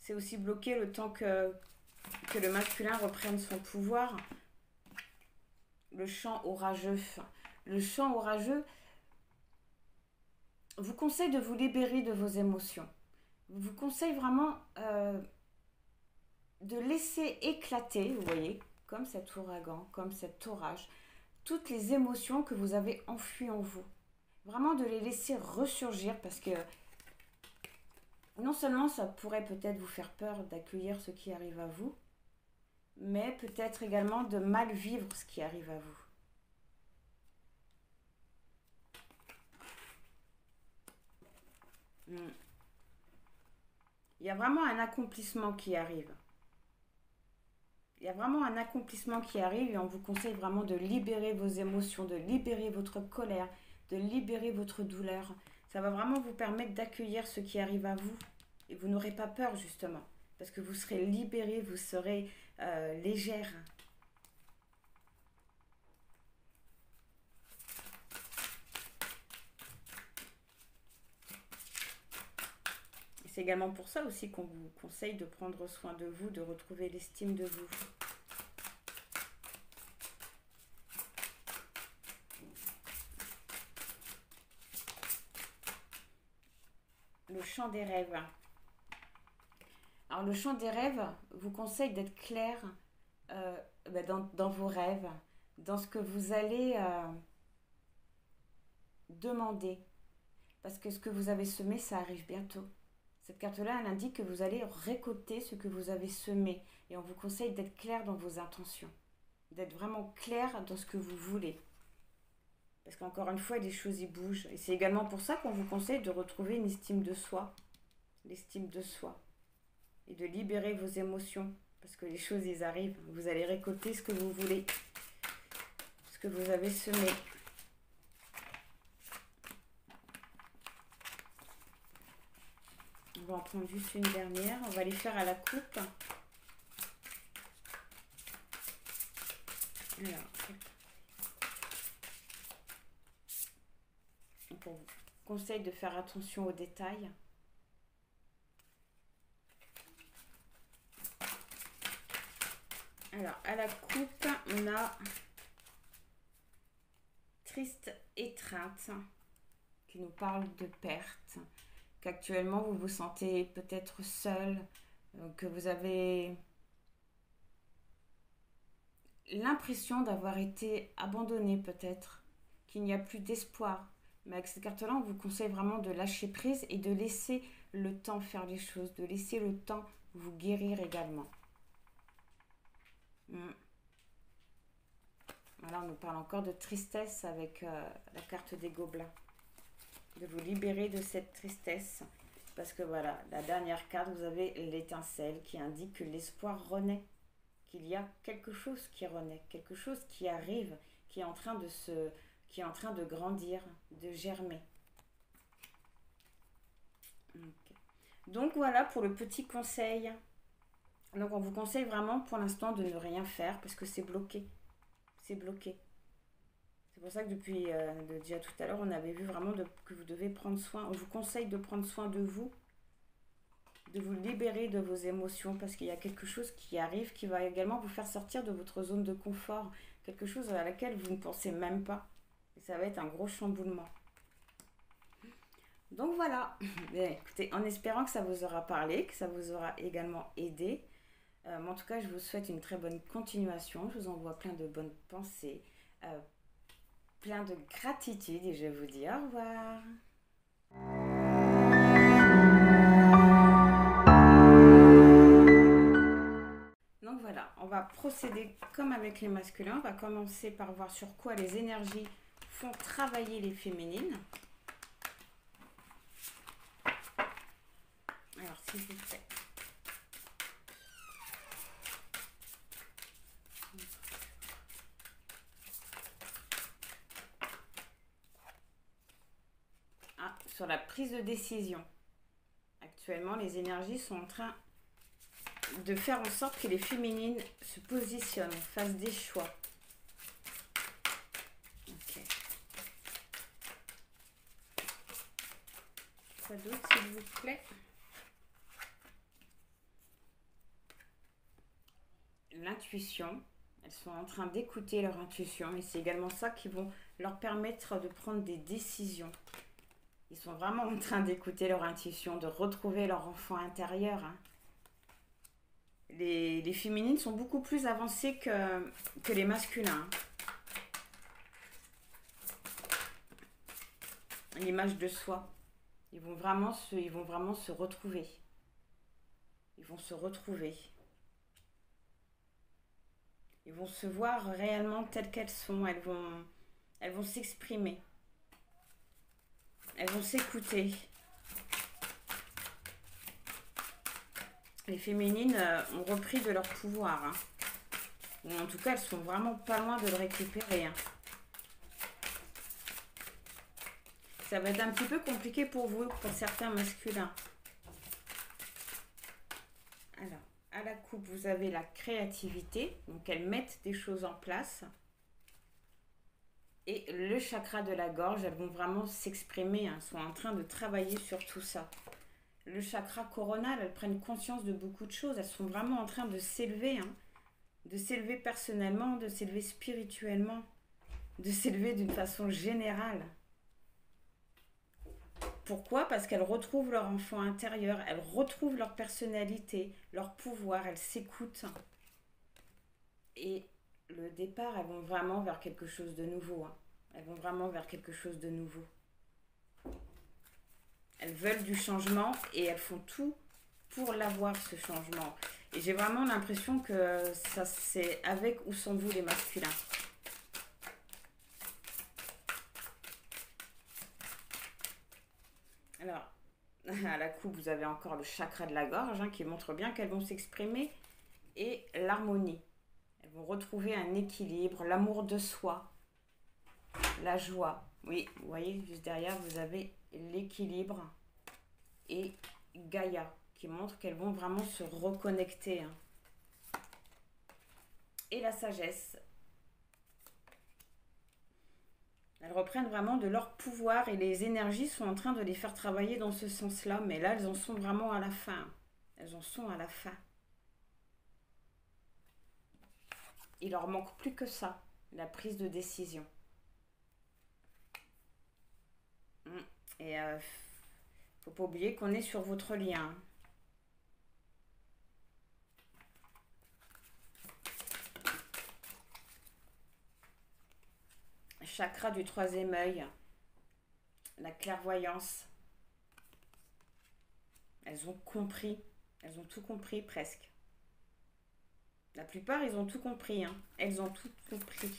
C'est aussi bloqué le temps que le masculin reprenne son pouvoir. Le chant orageux. Le chant orageux vous conseille de vous libérer de vos émotions. Vous conseille vraiment de laisser éclater, vous voyez, comme cet ouragan, comme cet orage, toutes les émotions que vous avez enfuies en vous. Vraiment de les laisser ressurgir parce que non seulement ça pourrait peut-être vous faire peur d'accueillir ce qui arrive à vous, mais peut-être également de mal vivre ce qui arrive à vous. Il y a vraiment un accomplissement qui arrive. Il y a vraiment un accomplissement qui arrive et on vous conseille vraiment de libérer vos émotions, de libérer votre colère, de libérer votre douleur. Ça va vraiment vous permettre d'accueillir ce qui arrive à vous. Et vous n'aurez pas peur justement. Parce que vous serez libéré, vous serez légère. C'est également pour ça aussi qu'on vous conseille de prendre soin de vous, de retrouver l'estime de vous. Le chant des rêves. Alors le chant des rêves vous conseille d'être clair dans vos rêves, dans ce que vous allez demander. Parce que ce que vous avez semé, ça arrive bientôt. Cette carte-là, elle indique que vous allez récolter ce que vous avez semé. Et on vous conseille d'être clair dans vos intentions. D'être vraiment clair dans ce que vous voulez. Parce qu'encore une fois, les choses y bougent. Et c'est également pour ça qu'on vous conseille de retrouver une estime de soi. L'estime de soi. Et de libérer vos émotions. Parce que les choses, elles arrivent. Vous allez récolter ce que vous voulez. Ce que vous avez semé. On va en prendre juste une dernière. On va les faire à la coupe. Alors, on vous conseille de faire attention aux détails. Alors, à la coupe, on a triste étreinte qui nous parle de perte, qu'actuellement vous vous sentez peut-être seul, que vous avez l'impression d'avoir été abandonné peut-être, qu'il n'y a plus d'espoir. Mais avec cette carte-là, on vous conseille vraiment de lâcher prise et de laisser le temps faire les choses, de laisser le temps vous guérir également. Voilà, on nous parle encore de tristesse avec la carte des gobelins. De vous libérer de cette tristesse. Parce que voilà, la dernière carte, vous avez l'étincelle qui indique que l'espoir renaît. Qu'il y a quelque chose qui renaît, quelque chose qui arrive, qui est en train de grandir, de germer. Okay. Donc voilà pour le petit conseil. Donc on vous conseille vraiment pour l'instant de ne rien faire parce que c'est bloqué. C'est bloqué. C'est pour ça que depuis déjà tout à l'heure, on avait vu vraiment que vous devez prendre soin. On vous conseille de prendre soin de vous libérer de vos émotions parce qu'il y a quelque chose qui arrive qui va également vous faire sortir de votre zone de confort. Quelque chose à laquelle vous ne pensez même pas. Et ça va être un gros chamboulement. Donc voilà. Bien, écoutez, en espérant que ça vous aura parlé, que ça vous aura également aidé. En tout cas, je vous souhaite une très bonne continuation. Je vous envoie plein de bonnes pensées, plein de gratitude et je vous dis au revoir. Donc voilà, on va procéder comme avec les masculins. On va commencer par voir sur quoi les énergies font travailler les féminines. Alors, s'il vous plaît. Sur la prise de décision. Actuellement, les énergies sont en train de faire en sorte que les féminines se positionnent, fassent des choix. Ok. Quoi d'autre, s'il vous plaît? L'intuition. Elles sont en train d'écouter leur intuition et c'est également ça qui vont leur permettre de prendre des décisions. Ils sont vraiment en train d'écouter leur intuition, de retrouver leur enfant intérieur. Les féminines sont beaucoup plus avancées que les masculins. L'image de soi. Ils vont vraiment se retrouver. Ils vont se retrouver. Ils vont se voir réellement telles qu'elles sont. Elles vont s'exprimer. Elles vont s'écouter. Les féminines ont repris de leur pouvoir. Ou en tout cas, elles sont vraiment pas loin de le récupérer. Ça va être un petit peu compliqué pour vous, pour certains masculins. Alors, à la coupe, vous avez la créativité. Donc, elles mettent des choses en place. Et le chakra de la gorge, elles vont vraiment s'exprimer. Elles sont en train de travailler sur tout ça. le chakra coronal, elles prennent conscience de beaucoup de choses. Elles sont vraiment en train de s'élever, hein, de s'élever personnellement, de s'élever spirituellement, de s'élever d'une façon générale. Pourquoi? Parce qu'elles retrouvent leur enfant intérieur, elles retrouvent leur personnalité, leur pouvoir, elles s'écoutent. Et le départ, elles vont vraiment vers quelque chose de nouveau, hein. Elles vont vraiment vers quelque chose de nouveau. Elles veulent du changement et elles font tout pour l'avoir, ce changement. Et j'ai vraiment l'impression que ça, c'est avec ou sans vous les masculins. Alors, à la coupe, vous avez encore le chakra de la gorge, hein, qui montre bien qu'elles vont s'exprimer, et l'harmonie. Elles vont retrouver un équilibre, l'amour de soi, la joie. Oui, vous voyez, juste derrière, vous avez l'équilibre et Gaïa, qui montre qu'elles vont vraiment se reconnecter, hein. Et la sagesse. Elles reprennent vraiment de leur pouvoir et les énergies sont en train de les faire travailler dans ce sens-là. Mais là, elles en sont vraiment à la fin. Elles en sont à la fin. Il leur manque plus que ça, la prise de décision. Et faut pas oublier qu'on est sur votre lien. Chakra du troisième œil, la clairvoyance. Elles ont compris, elles ont tout compris presque. La plupart, ils ont tout compris, hein. Elles ont tout compris.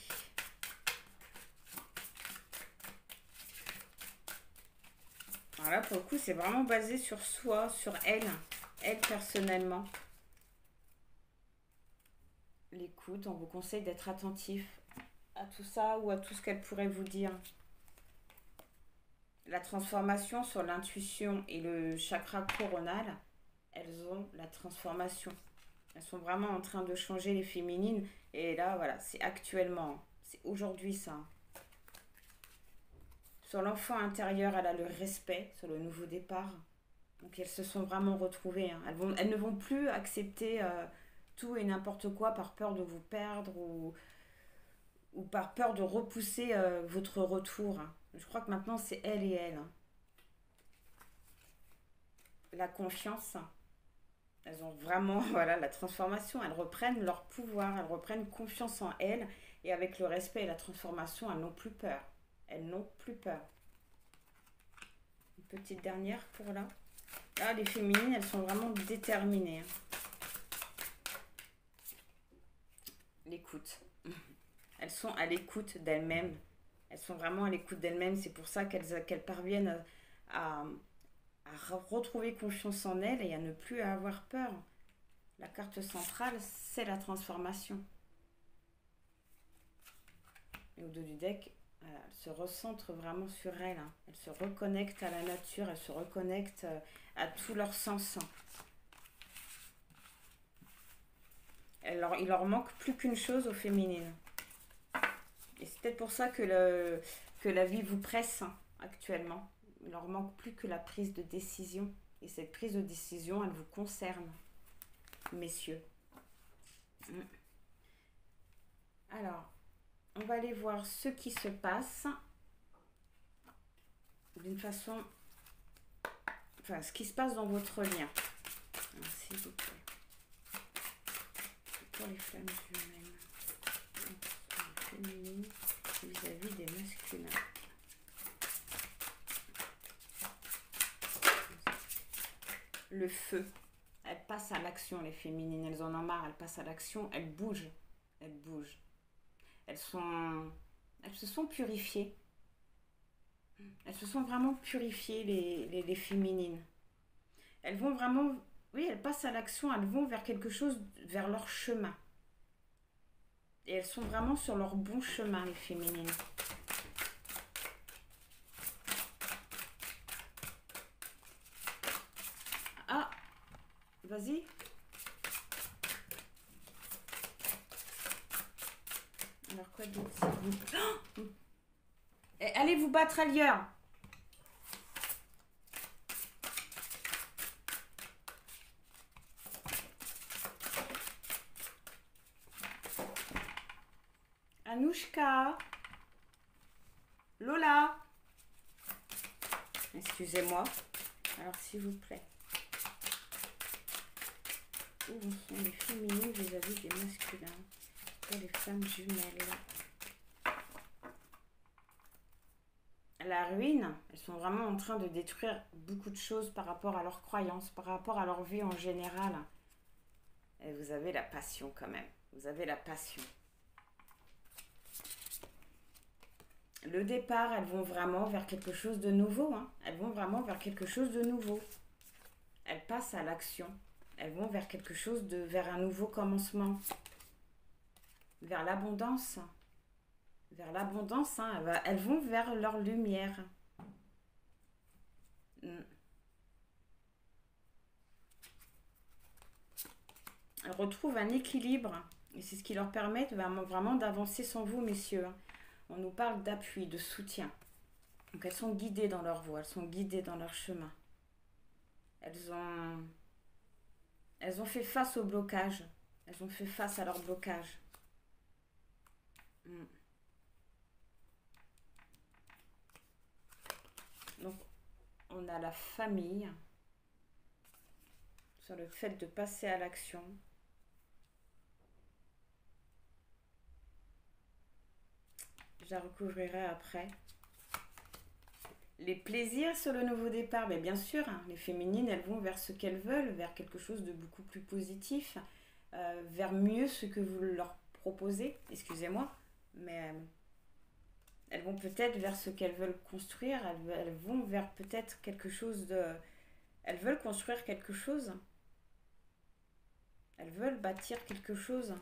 Alors là, pour le coup, c'est vraiment basé sur soi, sur elle personnellement. L'écoute, on vous conseille d'être attentif à tout ça ou à tout ce qu'elle pourrait vous dire. La transformation sur l'intuition et le chakra coronal, elles ont la transformation. Elles sont vraiment en train de changer les féminines. Et là, voilà, c'est actuellement, c'est aujourd'hui ça. Sur l'enfant intérieur, elle a le respect, sur le nouveau départ. Donc elles se sont vraiment retrouvées, hein. Elles ne vont plus accepter tout et n'importe quoi par peur de vous perdre ou par peur de repousser votre retour. Je crois que maintenant c'est elle et elle. La confiance, elles ont vraiment, voilà, la transformation, elles reprennent leur pouvoir, elles reprennent confiance en elles et avec le respect et la transformation, elles n'ont plus peur. Elles n'ont plus peur. Une petite dernière pour là. Là, les féminines, elles sont vraiment déterminées. L'écoute. Elles sont à l'écoute d'elles-mêmes. Elles sont vraiment à l'écoute d'elles-mêmes. C'est pour ça qu'elles parviennent à retrouver confiance en elles et à ne plus avoir peur. La carte centrale, c'est la transformation. Et au dos du deck, elle se recentre vraiment sur elle. Elle se reconnecte à la nature, elle se reconnecte à tous leurs sens. Il leur manque plus qu'une chose aux féminines. Et c'est peut-être pour ça que la vie vous presse actuellement. Il leur manque plus que la prise de décision. Et cette prise de décision, elle vous concerne, messieurs. Alors, on va aller voir ce qui se passe d'une façon... Enfin, ce qui se passe dans votre lien. S'il vous plaît. Pour les flammes humaines. Féminines vis-à-vis des masculins. Le feu. Elles passent à l'action, les féminines. Elles en ont marre, elles passent à l'action. Elles bougent. Elles bougent. Elles se sont purifiées. Elles se sont vraiment purifiées, les féminines. Elles vont vraiment... Oui, elles passent à l'action, elles vont vers quelque chose, vers leur chemin. Et elles sont vraiment sur leur bon chemin, les féminines. Ah, vas-y. Alors quoi d'autre? Oh, allez vous battre ailleurs. Anouchka, Lola, excusez-moi, alors s'il vous plaît. Où sont les féminines vis-à-vis des masculins? Les femmes jumelles. La ruine, elles sont vraiment en train de détruire beaucoup de choses par rapport à leurs croyances, par rapport à leur vie en général. Et vous avez la passion quand même. Vous avez la passion. Le départ, elles vont vraiment vers quelque chose de nouveau. Hein. Elles vont vraiment vers quelque chose de nouveau. Elles passent à l'action. Elles vont vers quelque chose de... vers un nouveau commencement. Vers l'abondance. Vers l'abondance, hein. Elles vont vers leur lumière. Elles retrouvent un équilibre. Et c'est ce qui leur permet vraiment d'avancer sans vous, messieurs. On nous parle d'appui, de soutien. Donc elles sont guidées dans leur voie, elles sont guidées dans leur chemin. Elles ont fait face au blocage. Elles ont fait face à leur blocage. Donc, on a la famille sur le fait de passer à l'action. Je la recouvrirai après. Les plaisirs sur le nouveau départ, mais bien sûr, hein, les féminines, elles vont vers ce qu'elles veulent, vers quelque chose de beaucoup plus positif, vers mieux ce que vous leur proposez, excusez-moi, mais elles vont peut-être vers ce qu'elles veulent construire, elles vont vers peut-être quelque chose de... Elles veulent construire quelque chose, elles veulent bâtir quelque chose.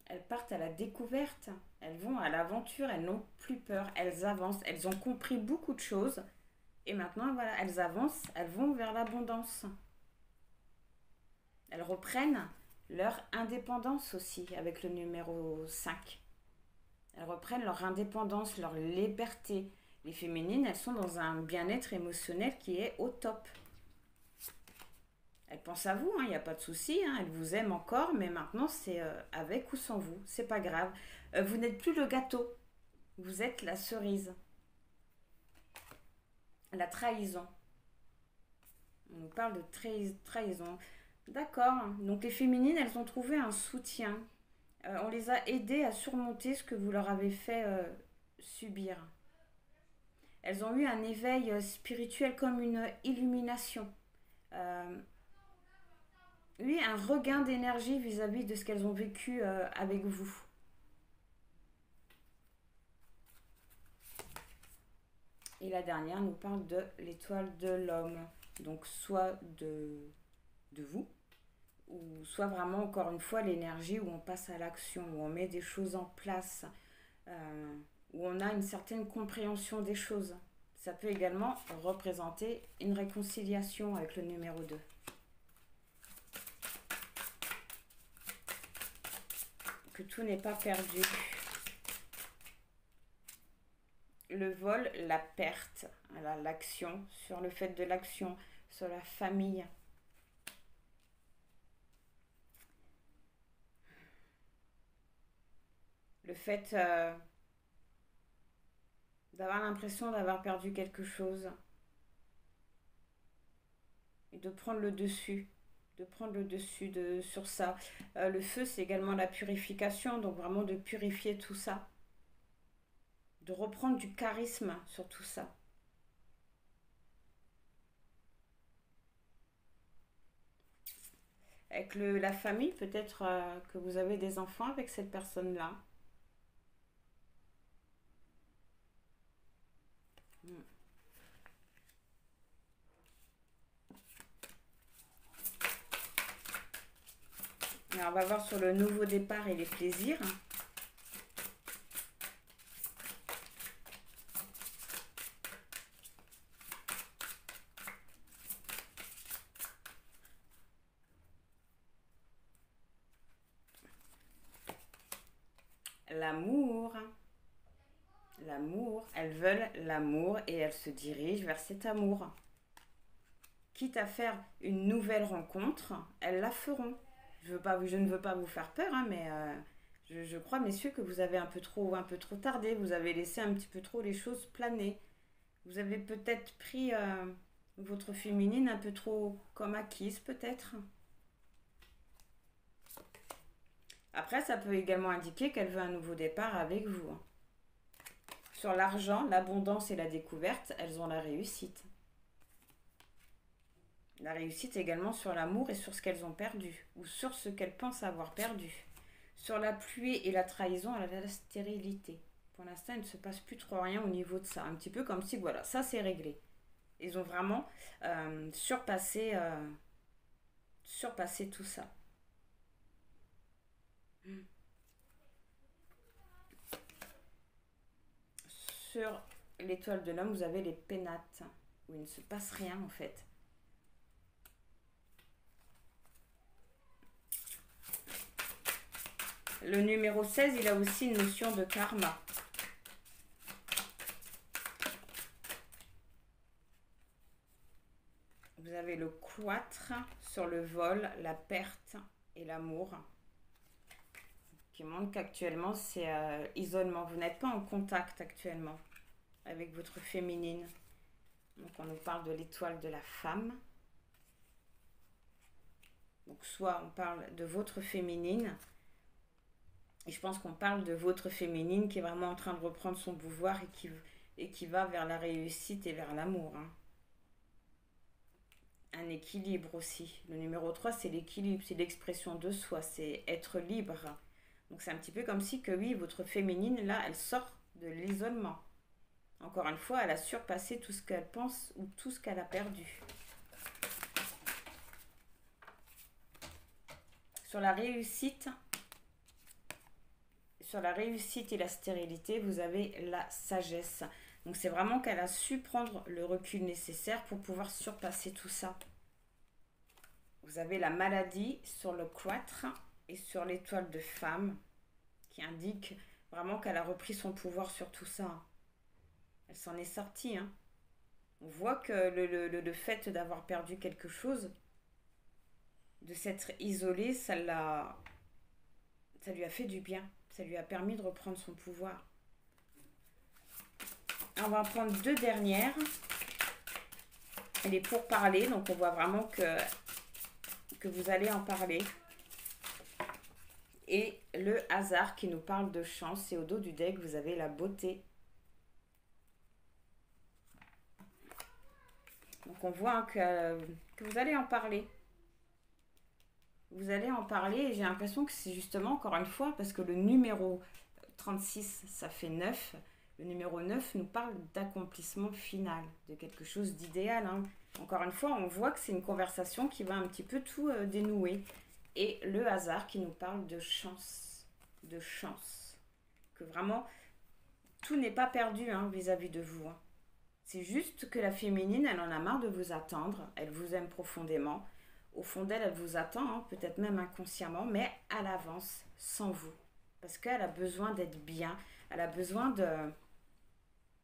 Elles partent à la découverte, elles vont à l'aventure, elles n'ont plus peur, elles avancent, elles ont compris beaucoup de choses. Et maintenant, voilà, elles avancent, elles vont vers l'abondance. Elles reprennent leur indépendance aussi avec le numéro 5. Elles reprennent leur indépendance, leur liberté. Les féminines, elles sont dans un bien-être émotionnel qui est au top. Elles pensent à vous, il n'y a pas de souci, hein, elles vous aiment encore, mais maintenant c'est avec ou sans vous, c'est pas grave. Vous n'êtes plus le gâteau, vous êtes la cerise. La trahison. On nous parle de trahison. D'accord, donc les féminines, elles ont trouvé un soutien. On les a aidées à surmonter ce que vous leur avez fait subir. Elles ont eu un éveil spirituel comme une illumination. Oui, un regain d'énergie vis-à-vis de ce qu'elles ont vécu avec vous. Et la dernière nous parle de l'étoile de l'homme. Donc soit de vous, ou soit vraiment encore une fois l'énergie où on passe à l'action, où on met des choses en place, où on a une certaine compréhension des choses. Ça peut également représenter une réconciliation avec le numéro 2. Que tout n'est pas perdu. Le vol, la perte, l'action, sur le fait de l'action, sur la famille. Le fait d'avoir l'impression d'avoir perdu quelque chose et de prendre le dessus. Sur ça. Le feu, c'est également la purification, donc vraiment de purifier tout ça. De reprendre du charisme sur tout ça. Avec la famille, peut-être que vous avez des enfants avec cette personne-là. Alors, on va voir sur le nouveau départ et les plaisirs. L'amour. L'amour. Elles veulent l'amour et elles se dirigent vers cet amour. Quitte à faire une nouvelle rencontre, elles la feront. Je ne veux pas vous faire peur, hein, mais Je crois, messieurs, que vous avez un peu trop tardé. Vous avez laissé un petit peu trop les choses planer. Vous avez peut-être pris votre féminine un peu trop comme acquise, peut-être. Après, ça peut également indiquer qu'elle veut un nouveau départ avec vous, hein. Sur l'argent, l'abondance et la découverte, elles ont la réussite. La réussite également sur l'amour et sur ce qu'elles ont perdu, ou sur ce qu'elles pensent avoir perdu. Sur la pluie et la trahison, elle a la stérilité. Pour l'instant, il ne se passe plus trop rien au niveau de ça. Un petit peu comme si, voilà, ça c'est réglé. Ils ont vraiment surpassé tout ça. Sur l'étoile de l'homme, vous avez les pénates, où il ne se passe rien en fait. Le numéro 16, il a aussi une notion de karma. Vous avez le cloître sur le vol, la perte et l'amour, qui montre qu'actuellement c'est isolement. Vous n'êtes pas en contact actuellement avec votre féminine. Donc on nous parle de l'étoile de la femme. Donc soit on parle de votre féminine, et je pense qu'on parle de votre féminine qui est vraiment en train de reprendre son pouvoir et qui va vers la réussite et vers l'amour, hein. Un équilibre aussi. Le numéro 3, c'est l'équilibre, c'est l'expression de soi, c'est être libre. Donc c'est un petit peu comme si que oui, votre féminine, là, elle sort de l'isolement. Encore une fois, elle a surpassé tout ce qu'elle pense ou tout ce qu'elle a perdu. Sur la réussite et la stérilité, vous avez la sagesse. Donc c'est vraiment qu'elle a su prendre le recul nécessaire pour pouvoir surpasser tout ça. Vous avez la maladie sur le cloître et sur l'étoile de femme qui indique vraiment qu'elle a repris son pouvoir sur tout ça. Elle s'en est sortie, hein. On voit que le fait d'avoir perdu quelque chose, de s'être isolée, ça lui a fait du bien. Ça lui a permis de reprendre son pouvoir. On va en prendre deux dernières. Elle est pour parler, donc on voit vraiment que vous allez en parler. Et le hasard qui nous parle de chance. Et au dos du deck, vous avez la beauté. Donc on voit que vous allez en parler. Vous allez en parler et j'ai l'impression que c'est justement, encore une fois, parce que le numéro 36, ça fait 9. Le numéro 9 nous parle d'accomplissement final, de quelque chose d'idéal, hein. Encore une fois, on voit que c'est une conversation qui va un petit peu tout dénouer. Et le hasard qui nous parle de chance. De chance. Que vraiment, tout n'est pas perdu, hein, vis-à-vis de vous, hein. C'est juste que la féminine, elle en a marre de vous attendre. Elle vous aime profondément. Au fond d'elle, elle vous attend, hein, peut-être même inconsciemment, mais elle avance sans vous. Parce qu'elle a besoin d'être bien. Elle a besoin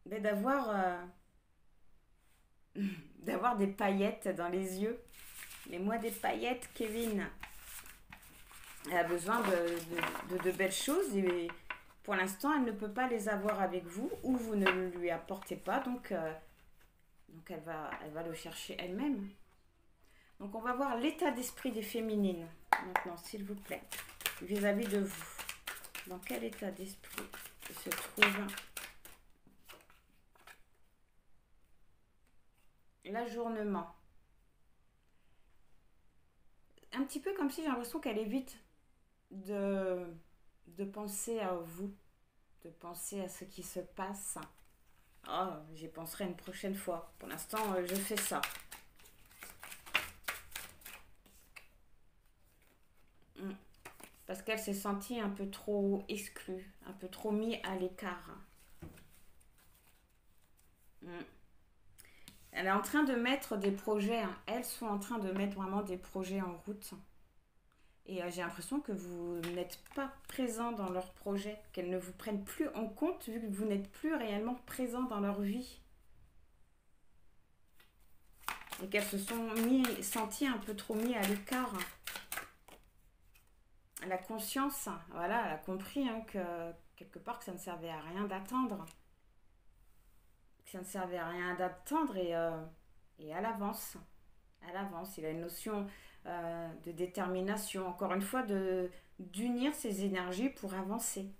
d'avoir d'avoir des paillettes dans les yeux. Mets-moi des paillettes, Kevin. Elle a besoin de belles choses et pour l'instant, elle ne peut pas les avoir avec vous ou vous ne le lui apportez pas. Donc elle va le chercher elle-même. Donc, on va voir l'état d'esprit des féminines, maintenant, s'il vous plaît, vis-à-vis de vous. Dans quel état d'esprit se trouve l'ajournement? Un petit peu comme si j'ai l'impression qu'elle évite de penser à vous, de penser à ce qui se passe. Oh, j'y penserai une prochaine fois. Pour l'instant, je fais ça. Parce qu'elle s'est sentie un peu trop exclue, un peu trop mise à l'écart. Elle est en train de mettre des projets, hein. Elles sont en train de mettre vraiment des projets en route. Et j'ai l'impression que vous n'êtes pas présent dans leurs projets, qu'elles ne vous prennent plus en compte vu que vous n'êtes plus réellement présent dans leur vie. Et qu'elles se sont senties un peu trop mises à l'écart. La conscience, voilà, elle a compris hein, que quelque part que ça ne servait à rien d'attendre. Que ça ne servait à rien d'attendre et à l'avance. À l'avance, il a une notion de détermination, encore une fois, d'unir ses énergies pour avancer.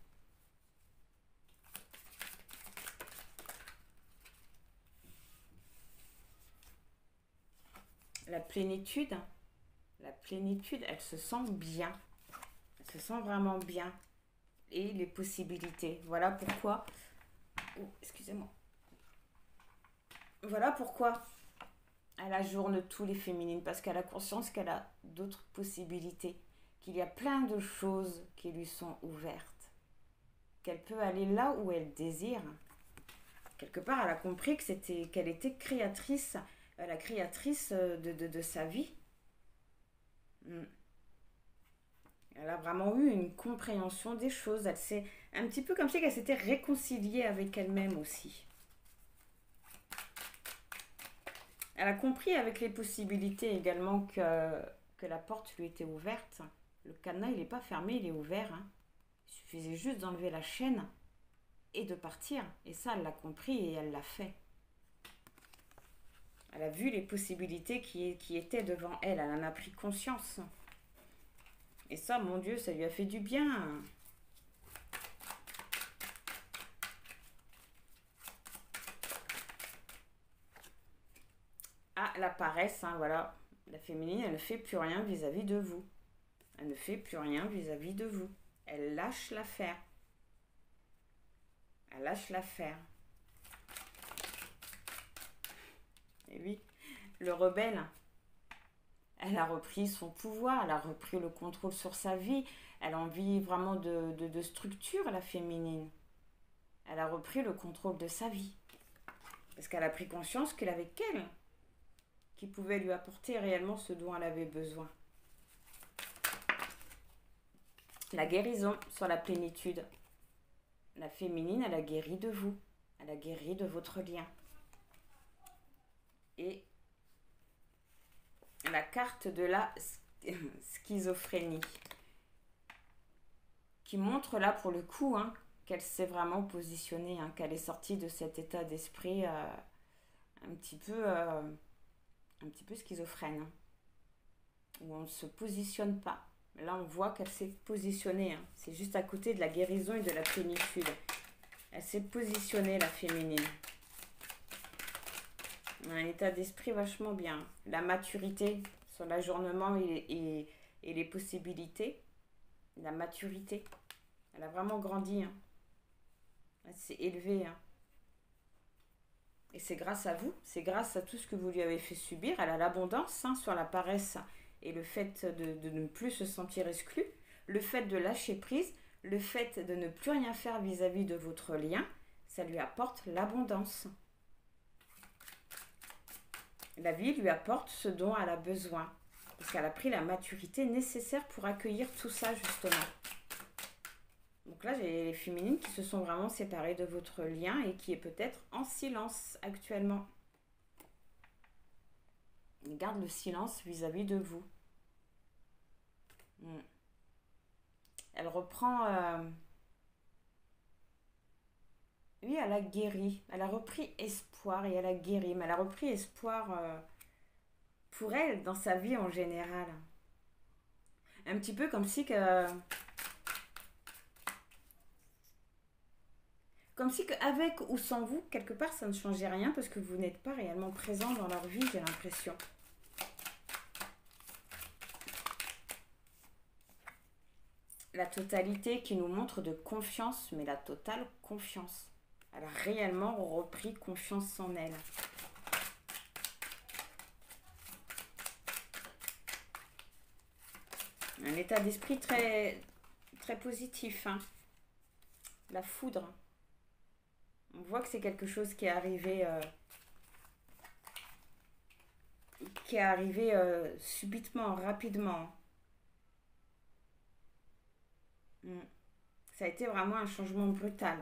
La plénitude, elle se sent bien. Elle se sent vraiment bien. Et les possibilités. Voilà pourquoi. Oh, excusez-moi. Voilà pourquoi elle ajourne tous les féminines. Parce qu'elle a conscience qu'elle a d'autres possibilités. Qu'il y a plein de choses qui lui sont ouvertes. Qu'elle peut aller là où elle désire. Quelque part, elle a compris qu'elle était créatrice, la créatrice de sa vie. Elle a vraiment eu une compréhension des choses. Elle s'est un petit peu comme si elle s'était réconciliée avec elle-même aussi. Elle a compris avec les possibilités également que la porte lui était ouverte. Le cadenas, il n'est pas fermé, il est ouvert. Hein. Il suffisait juste d'enlever la chaîne et de partir. Et ça, elle l'a compris et elle l'a fait. Elle a vu les possibilités qui étaient devant elle. Elle en a pris conscience. Et ça, mon Dieu, ça lui a fait du bien. Ah, la paresse, hein, voilà. La féminine, elle ne fait plus rien vis-à-vis de vous. Elle ne fait plus rien vis-à-vis de vous. Elle lâche l'affaire. Elle lâche l'affaire. Et oui, le rebelle, elle a repris son pouvoir, elle a repris le contrôle sur sa vie. Elle a envie vraiment de structure, la féminine. Elle a repris le contrôle de sa vie. Parce qu'elle a pris conscience qu'il avait qu'elle qui pouvait lui apporter réellement ce dont elle avait besoin. La guérison sur la plénitude. La féminine, elle a guéri de vous. Elle a guéri de votre lien. Et la carte de la schizophrénie. Qui montre là pour le coup hein, qu'elle s'est vraiment positionnée. Hein, qu'elle est sortie de cet état d'esprit un petit peu schizophrène. Hein, où on ne se positionne pas. Là, on voit qu'elle s'est positionnée. Hein. C'est juste à côté de la guérison et de la plénitude. Elle s'est positionnée, la féminine. Un état d'esprit vachement bien. La maturité sur l'ajournement et les possibilités. La maturité. Elle a vraiment grandi. Hein. Elle s'est élevée. Hein. Et c'est grâce à vous. C'est grâce à tout ce que vous lui avez fait subir. Elle a l'abondance hein, sur la paresse et le fait de ne plus se sentir exclu, le fait de lâcher prise, le fait de ne plus rien faire vis-à-vis de votre lien, ça lui apporte l'abondance. La vie lui apporte ce dont elle a besoin, parce qu'elle a pris la maturité nécessaire pour accueillir tout ça justement. Donc là, j'ai les féminines qui se sont vraiment séparées de votre lien et qui est peut-être en silence actuellement. Il garde le silence vis-à-vis de vous. Elle reprend... Oui, elle a guéri. Elle a repris espoir et elle a guéri. Mais elle a repris espoir pour elle dans sa vie en général. Un petit peu comme si que... Comme si qu'avec ou sans vous, quelque part, ça ne changeait rien parce que vous n'êtes pas réellement présent dans leur vie, j'ai l'impression. La totalité qui nous montre de confiance, mais la totale confiance. Elle a réellement repris confiance en elle. Un état d'esprit très, très positif. Hein. La foudre. On voit que c'est quelque chose qui est arrivé... subitement, rapidement. Ça a été vraiment un changement brutal.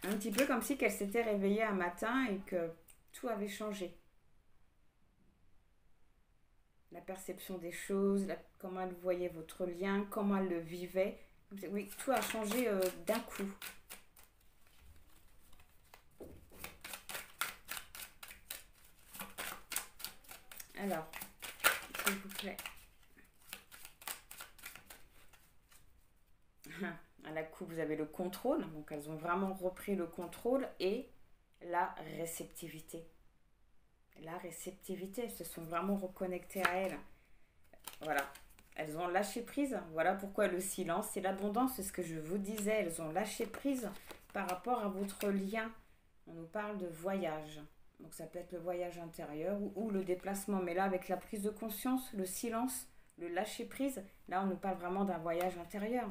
Un petit peu comme si qu'elle s'était réveillée un matin et que tout avait changé. la perception des choses, comment elle voyait votre lien, comment elle le vivait. Oui, tout a changé d'un coup. Alors, s'il vous plaît. À la coupe, vous avez le contrôle. Donc, elles ont vraiment repris le contrôle et la réceptivité. La réceptivité, elles se sont vraiment reconnectées à elles. Voilà. Elles ont lâché prise. Voilà pourquoi le silence, c'est l'abondance. C'est ce que je vous disais. Elles ont lâché prise par rapport à votre lien. On nous parle de voyage. Donc ça peut être le voyage intérieur ou le déplacement. Mais là, avec la prise de conscience, le silence, le lâcher prise, là, on nous parle vraiment d'un voyage intérieur.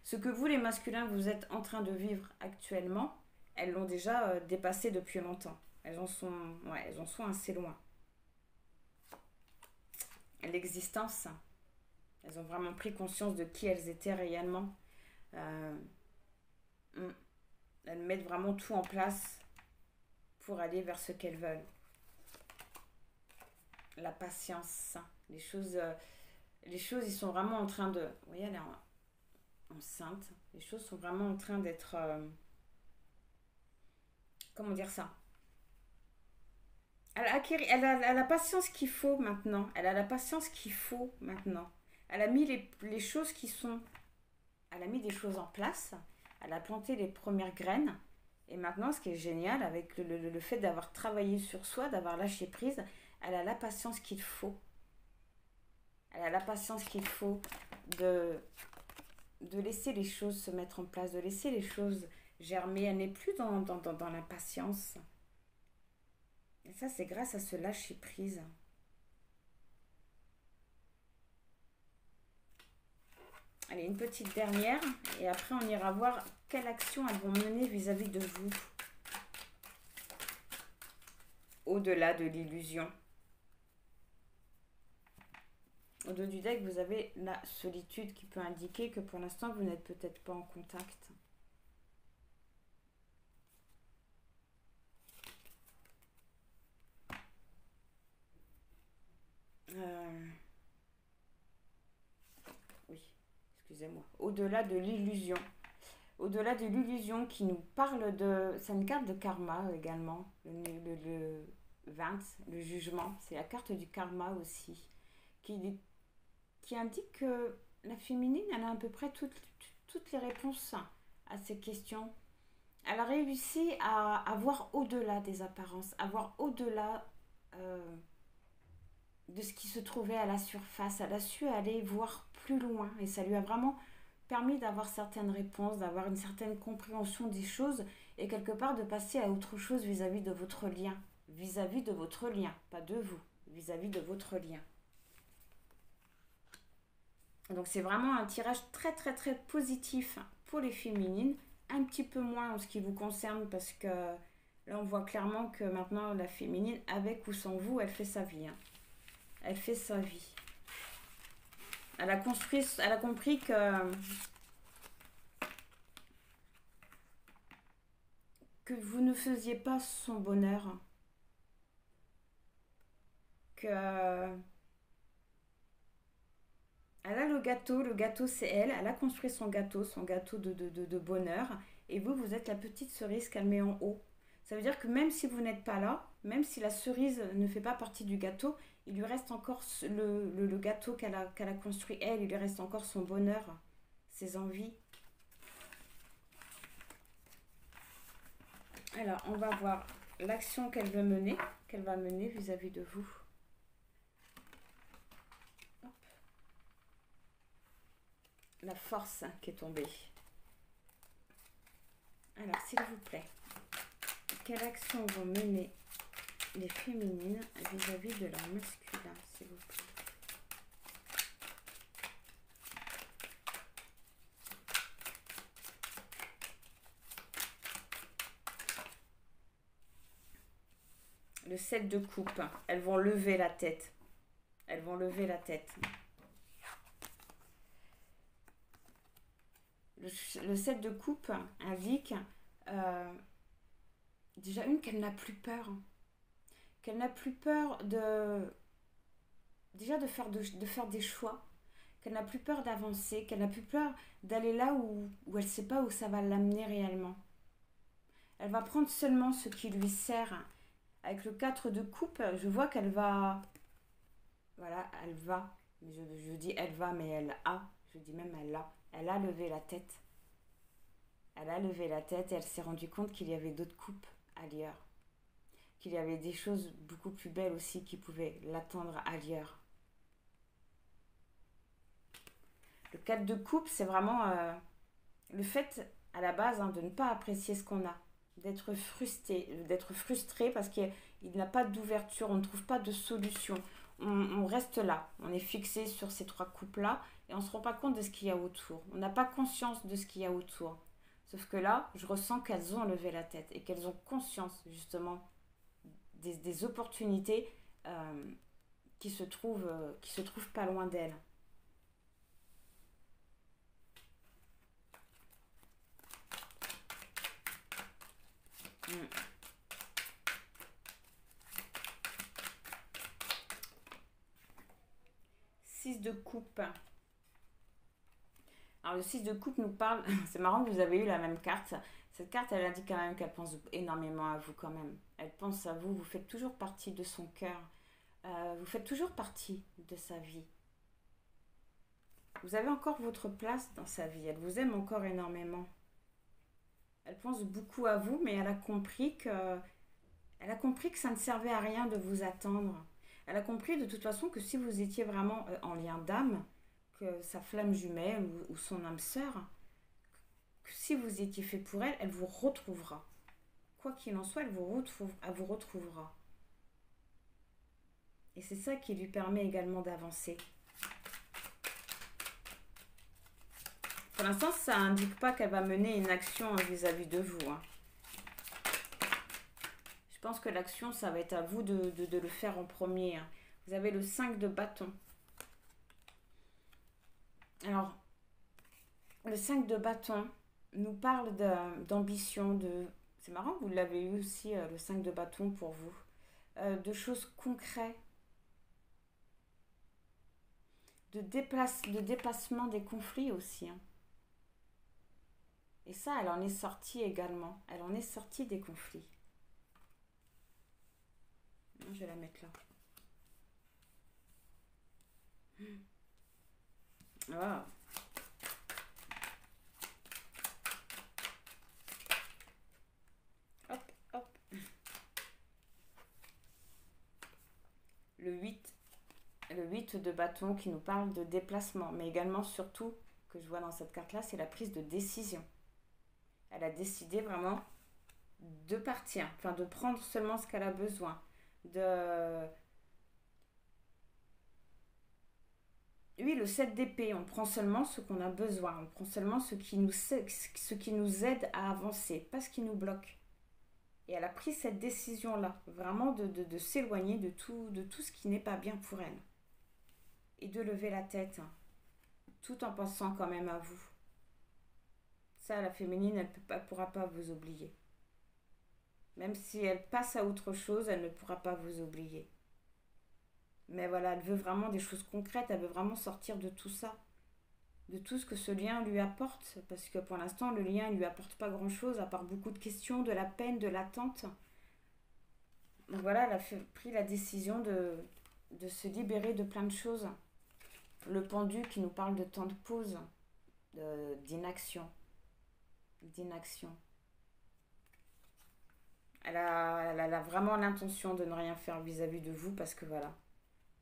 Ce que vous, les masculins, vous êtes en train de vivre actuellement, elles l'ont déjà dépassé depuis longtemps. Elles en sont assez loin. L'existence, elles ont vraiment pris conscience de qui elles étaient réellement. Euh, elles mettent vraiment tout en place pour aller vers ce qu'elles veulent. La patience, les choses, ils sont vraiment en train de... Vous voyez, elle est enceinte. Les choses sont vraiment en train d'être... comment dire ça? Elle a la patience qu'il faut maintenant. Elle a la patience qu'il faut maintenant. Elle a mis les choses qui sont... Elle a mis des choses en place. Elle a planté les premières graines. Et maintenant, ce qui est génial avec le fait d'avoir travaillé sur soi, d'avoir lâché prise, elle a la patience qu'il faut. Elle a la patience qu'il faut de laisser les choses se mettre en place, de laisser les choses germer. Elle n'est plus dans l'impatience. Et ça, c'est grâce à ce lâcher prise. Allez, une petite dernière. Et après, on ira voir quelle action elles vont mener vis-à-vis de vous. Au-delà de l'illusion. Au-delà du deck, vous avez la solitude qui peut indiquer que pour l'instant, vous n'êtes peut-être pas en contact. Oui, excusez-moi. Au-delà de l'illusion. Au-delà de l'illusion qui nous parle de... C'est une carte de karma également. Le 20, le jugement. C'est la carte du karma aussi. Qui indique que la féminine, elle a à peu près toutes les réponses à ces questions. Elle a réussi à voir au-delà des apparences, à voir au-delà de ce qui se trouvait à la surface. Elle a su aller voir plus loin et ça lui a vraiment permis d'avoir certaines réponses, d'avoir une certaine compréhension des choses et quelque part de passer à autre chose vis-à-vis de votre lien. Vis-à-vis de votre lien, pas de vous, vis-à-vis de votre lien. Donc c'est vraiment un tirage très très très positif pour les féminines, un petit peu moins en ce qui vous concerne parce que là on voit clairement que maintenant la féminine, avec ou sans vous, elle fait sa vie. Hein. Elle fait sa vie. Elle a compris que vous ne faisiez pas son bonheur, que elle a le gâteau c'est elle a construit son gâteau de bonheur, et vous êtes la petite cerise qu'elle met en haut. Ça veut dire que même si vous n'êtes pas là, même si la cerise ne fait pas partie du gâteau, il lui reste encore le gâteau qu'elle a construit elle, il lui reste encore son bonheur, ses envies. Alors, on va voir l'action qu'elle va mener vis-à-vis de vous. Hop. La force qui est tombée. Alors, s'il vous plaît, quelle action vont mener les féminines vis-à-vis de leur masculin, s'il vous plaît? Le 7 de coupe, elles vont lever la tête. Elles vont lever la tête. Le 7 de coupe indique déjà qu'elle n'a plus peur. Qu'elle n'a plus peur de déjà de faire des choix, qu'elle n'a plus peur d'avancer, qu'elle n'a plus peur d'aller là où elle ne sait pas où ça va l'amener réellement. Elle va prendre seulement ce qui lui sert. Avec le 4 de coupe, je vois qu'elle va... Voilà, elle va. Je dis elle va, mais elle a. Je dis même elle a. Elle a levé la tête. Elle a levé la tête et elle s'est rendue compte qu'il y avait d'autres coupes ailleurs. Qu'il y avait des choses beaucoup plus belles aussi qui pouvaient l'attendre ailleurs. Le 4 de coupe, c'est vraiment le fait à la base de ne pas apprécier ce qu'on a. D'être frustré parce qu'il n'a pas d'ouverture, on ne trouve pas de solution. On reste là, on est fixé sur ces trois coupes-là et on ne se rend pas compte de ce qu'il y a autour. On n'a pas conscience de ce qu'il y a autour. Sauf que là, je ressens qu'elles ont levé la tête et qu'elles ont conscience justement des opportunités qui se trouvent pas loin d'elles. Mm. 6 de coupe. Alors le 6 de coupe nous parle, c'est marrant que vous avez eu la même carte. Cette carte, elle indique quand même qu'elle pense énormément à vous quand même. Elle pense à vous, vous faites toujours partie de son cœur. Vous faites toujours partie de sa vie. Vous avez encore votre place dans sa vie. Elle vous aime encore énormément. Elle pense beaucoup à vous, mais elle a compris que ça ne servait à rien de vous attendre. Elle a compris de toute façon que si vous étiez vraiment en lien d'âme, que sa flamme jumelle ou son âme sœur, que si vous étiez fait pour elle, elle vous retrouvera. Quoi qu'il en soit, elle vous retrouvera. Et c'est ça qui lui permet également d'avancer. Pour l'instant, ça n'indique pas qu'elle va mener une action vis-à-vis de vous. Je pense que l'action, ça va être à vous de le faire en premier. Vous avez le 5 de bâton. Alors, le 5 de bâton nous parle d'ambition, C'est marrant, vous l'avez eu aussi, le 5 de bâton pour vous. De choses concrètes, de dépassement des conflits aussi. Et ça, elle en est sortie également. Elle en est sortie des conflits. Je vais la mettre là. Ah. Hop, hop. Le 8. Le 8 de bâton qui nous parle de déplacement. Mais également, surtout, que je vois dans cette carte-là, c'est la prise de décision. Elle a décidé vraiment de partir. Enfin, de prendre seulement ce qu'elle a besoin. Oui, le 7 d'épée, on prend seulement ce qu'on a besoin, on prend seulement ce qui nous aide à avancer, pas ce qui nous bloque. Et elle a pris cette décision-là, vraiment de s'éloigner de tout ce qui n'est pas bien pour elle. Et de lever la tête, tout en pensant quand même à vous. Ça, la féminine, elle ne pourra pas vous oublier. Même si elle passe à autre chose, elle ne pourra pas vous oublier. Mais voilà, elle veut vraiment des choses concrètes, elle veut vraiment sortir de tout ça, de tout ce que ce lien lui apporte, parce que pour l'instant, le lien ne lui apporte pas grand-chose, à part beaucoup de questions, de la peine, de l'attente. Donc voilà, elle a pris la décision de se libérer de plein de choses. Le pendu qui nous parle de temps de pause, d'inaction. D'inaction. Elle a vraiment l'intention de ne rien faire vis-à-vis de vous, parce que voilà,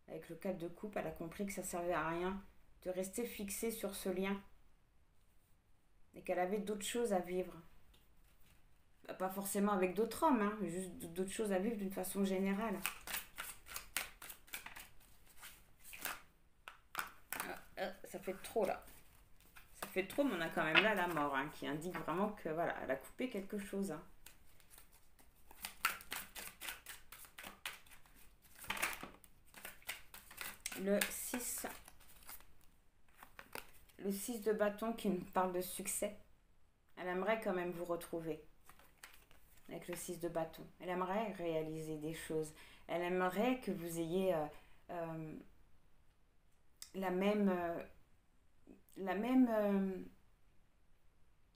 avec le 4 de coupe, elle a compris que ça servait à rien de rester fixée sur ce lien et qu'elle avait d'autres choses à vivre. Pas forcément avec d'autres hommes, juste d'autres choses à vivre d'une façon générale. Ça fait trop là. Ça fait trop, mais on a quand même là la mort qui indique vraiment que voilà, elle a coupé quelque chose. Le 6. Le 6 de bâton qui nous parle de succès. Elle aimerait quand même vous retrouver. Avec le 6 de bâton. Elle aimerait réaliser des choses. Elle aimerait que vous ayez la même, la même,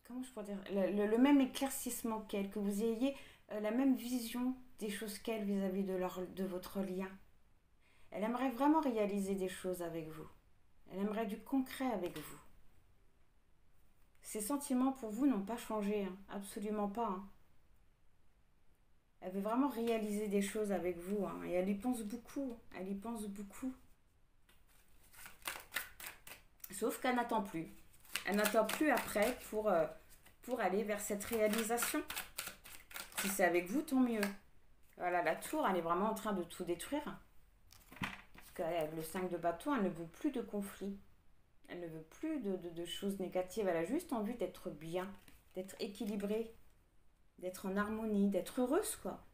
comment je pourrais dire, le même éclaircissement qu'elle, que vous ayez la même vision des choses qu'elle vis-à-vis de votre lien. Elle aimerait vraiment réaliser des choses avec vous. Elle aimerait du concret avec vous. Ses sentiments pour vous n'ont pas changé, hein, absolument pas. Hein. Elle veut vraiment réaliser des choses avec vous, hein, et elle y pense beaucoup. Elle y pense beaucoup. Sauf qu'elle n'attend plus. Elle n'attend plus après pour aller vers cette réalisation. Si c'est avec vous, tant mieux. Voilà, la tour, elle est vraiment en train de tout détruire. Parce qu'avec le 5 de bâton, elle ne veut plus de conflits. Elle ne veut plus de choses négatives. Elle a juste envie d'être bien, d'être équilibrée, d'être en harmonie, d'être heureuse, quoi.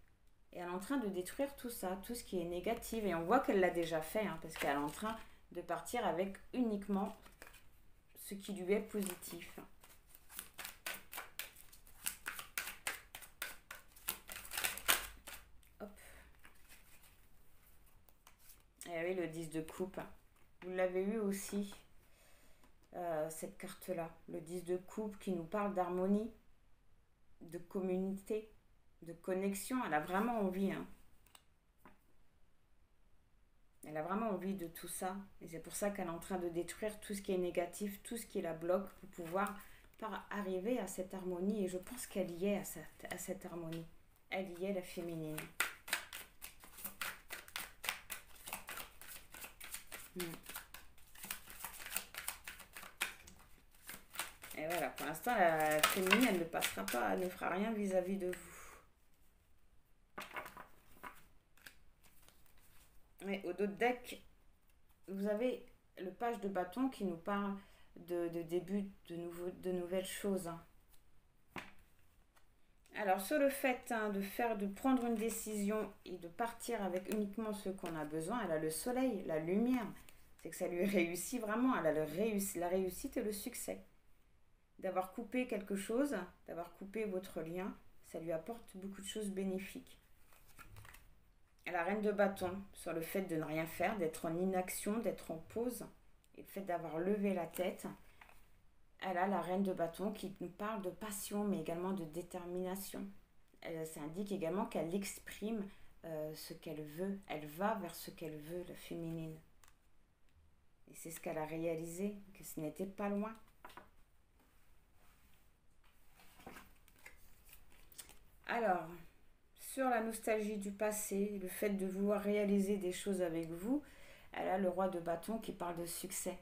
Et elle est en train de détruire tout ça, tout ce qui est négatif. Et on voit qu'elle l'a déjà fait, hein, parce qu'elle est en train de partir avec uniquement ce qui lui est positif. Hop. Et oui, le 10 de coupe. Vous l'avez eu aussi, cette carte-là. Le 10 de coupe qui nous parle d'harmonie, de communauté, de connexion. Elle a vraiment envie, hein. Elle a vraiment envie de tout ça. Et c'est pour ça qu'elle est en train de détruire tout ce qui est négatif, tout ce qui la bloque pour pouvoir arriver à cette harmonie. Et je pense qu'elle y est à cette harmonie. Elle y est, la féminine. Et voilà, pour l'instant, la féminine, elle ne passera pas, elle ne fera rien vis-à-vis de vous. Et au dos de deck, vous avez le page de bâton qui nous parle de début de nouvelles choses. Alors sur le fait, hein, de prendre une décision et de partir avec uniquement ce qu'on a besoin, elle a le soleil, la lumière. C'est que ça lui réussit vraiment. Elle a la réussite et le succès. D'avoir coupé quelque chose, d'avoir coupé votre lien, ça lui apporte beaucoup de choses bénéfiques. La reine de bâton, sur le fait de ne rien faire, d'être en inaction, d'être en pause, et le fait d'avoir levé la tête. Elle a la reine de bâton qui nous parle de passion, mais également de détermination. Ça indique également qu'elle exprime ce qu'elle veut. Elle va vers ce qu'elle veut, la féminine. Et c'est ce qu'elle a réalisé, que ce n'était pas loin. Alors, sur la nostalgie du passé, le fait de vouloir réaliser des choses avec vous, elle a le roi de bâton qui parle de succès,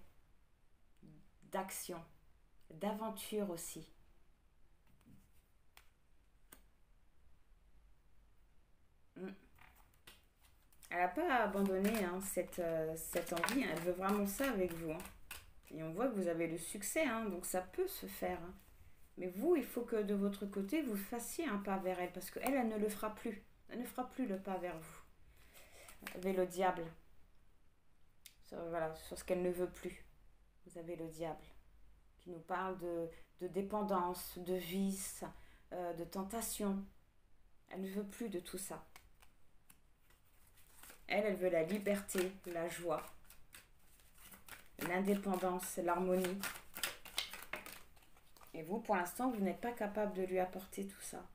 d'action, d'aventure aussi. Elle n'a pas abandonné, hein, cette envie, hein. Elle veut vraiment ça avec vous. Hein. Et on voit que vous avez le succès, hein, donc ça peut se faire. Hein. Mais vous, il faut que de votre côté, vous fassiez un pas vers elle, parce qu'elle, elle ne le fera plus. Elle ne fera plus le pas vers vous. Vous avez le diable. Voilà, sur ce qu'elle ne veut plus. Vous avez le diable qui nous parle de dépendance, de vice, de tentation. Elle ne veut plus de tout ça. Elle veut la liberté, la joie, l'indépendance, l'harmonie. Et vous, pour l'instant, vous n'êtes pas capable de lui apporter tout ça.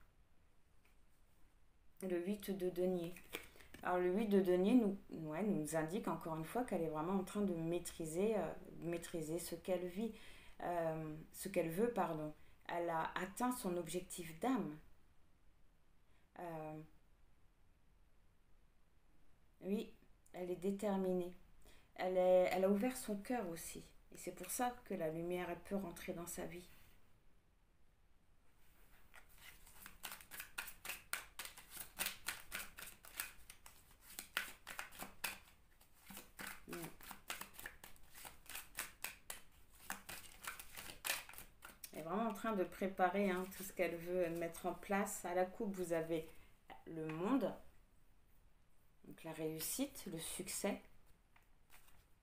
Le 8 de denier. Alors le 8 de denier nous indique encore une fois qu'elle est vraiment en train de maîtriser ce qu'elle vit, ce qu'elle veut, pardon. Elle a atteint son objectif d'âme. Oui, elle est déterminée. Elle a ouvert son cœur aussi. Et c'est pour ça que la lumière, elle peut rentrer dans sa vie. Elle est vraiment en train de préparer, hein, tout ce qu'elle veut mettre en place. À la coupe, vous avez le monde, donc la réussite, le succès.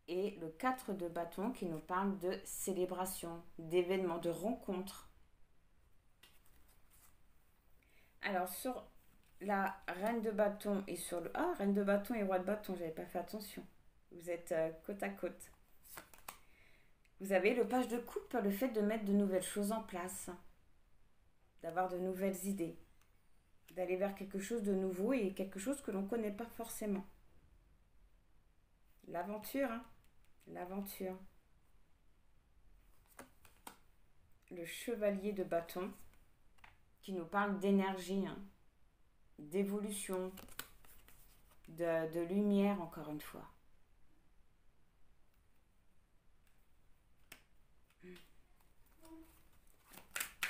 Et le 4 de bâton qui nous parle de célébration, d'événements, de rencontres. Alors sur la reine de bâton et sur le... Ah, reine de bâton et roi de bâton, j'avais pas fait attention. Vous êtes côte à côte. Vous avez le page de coupe, le fait de mettre de nouvelles choses en place, d'avoir de nouvelles idées, d'aller vers quelque chose de nouveau et quelque chose que l'on ne connaît pas forcément. L'aventure, hein, l'aventure. Le chevalier de bâton qui nous parle d'énergie, hein, d'évolution, de lumière encore une fois.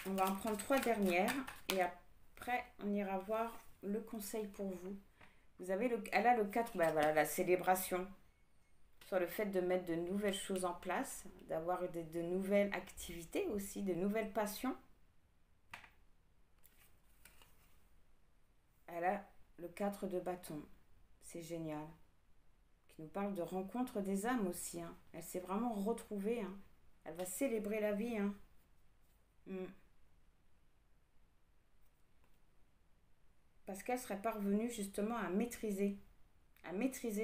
On va en prendre 3 dernières et après on ira voir le conseil pour vous. Vous avez elle a le 4, ben voilà, la célébration sur le fait de mettre de nouvelles choses en place, d'avoir de nouvelles activités aussi, de nouvelles passions. Elle a le 4 de bâton, c'est génial. Qui nous parle de rencontre des âmes aussi. Hein. Elle s'est vraiment retrouvée. Hein. Elle va célébrer la vie. Hein. Parce qu'elle serait parvenue justement à maîtriser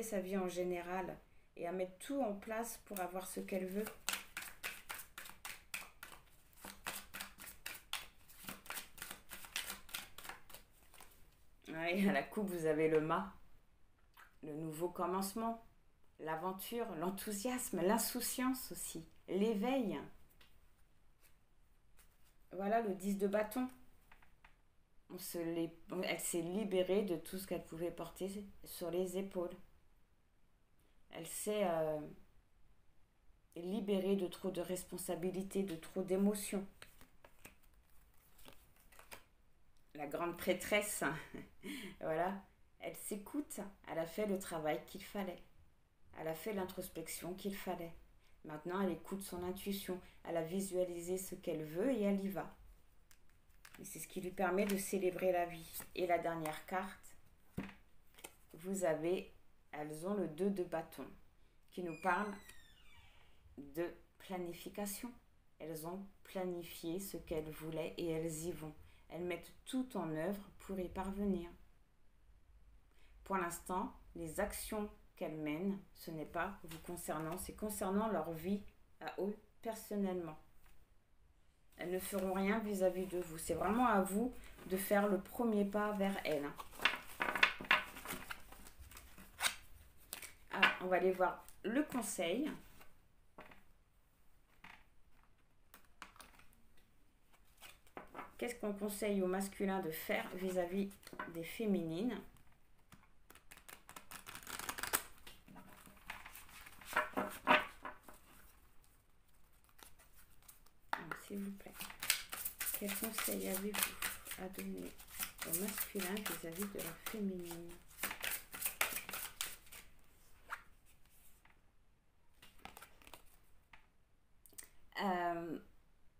sa vie en général et à mettre tout en place pour avoir ce qu'elle veut. Ouais, à la coupe, vous avez le mât, le nouveau commencement, l'aventure, l'enthousiasme, l'insouciance aussi, l'éveil. Voilà le 10 de bâton. Elle s'est libérée de tout ce qu'elle pouvait porter sur les épaules. Elle s'est libérée de trop de responsabilités, de trop d'émotions. La grande prêtresse, voilà, elle s'écoute, elle a fait le travail qu'il fallait. Elle a fait l'introspection qu'il fallait. Maintenant, elle écoute son intuition, elle a visualisé ce qu'elle veut et elle y va. Et c'est ce qui lui permet de célébrer la vie. Et la dernière carte, elles ont le 2 de bâton, qui nous parle de planification. Elles ont planifié ce qu'elles voulaient et elles y vont. Elles mettent tout en œuvre pour y parvenir. Pour l'instant, les actions qu'elles mènent, ce n'est pas vous concernant, c'est concernant leur vie à eux personnellement. Elles ne feront rien vis-à-vis de vous. C'est vraiment à vous de faire le premier pas vers elles. Alors, on va aller voir le conseil. Qu'est-ce qu'on conseille aux masculins de faire vis-à-vis des féminines? S'il vous plaît, quel conseil avez-vous à donner aux masculins vis-à-vis de leur féminine?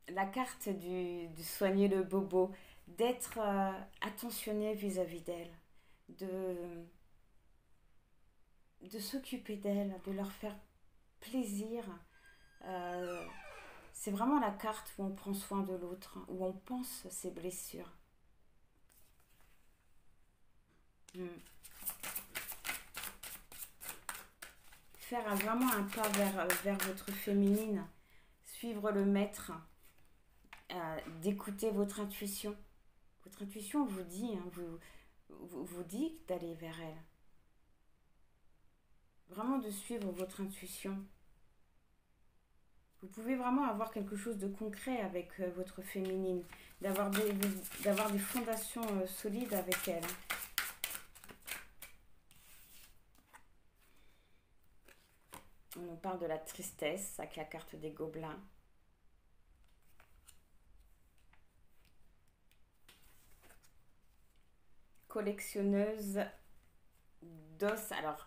La carte du soigner le bobo, d'être attentionné vis-à-vis d'elle, de s'occuper d'elle, de leur faire plaisir. C'est vraiment la carte où on prend soin de l'autre, où on pense ses blessures. Faire vraiment un pas vers votre féminine, suivre le maître, d'écouter votre intuition. Votre intuition vous dit, hein, vous dit d'aller vers elle. Vraiment de suivre votre intuition. Vous pouvez vraiment avoir quelque chose de concret avec votre féminine, d'avoir des fondations solides avec elle. On nous parle de la tristesse avec la carte des gobelins. Collectionneuse d'os. Alors,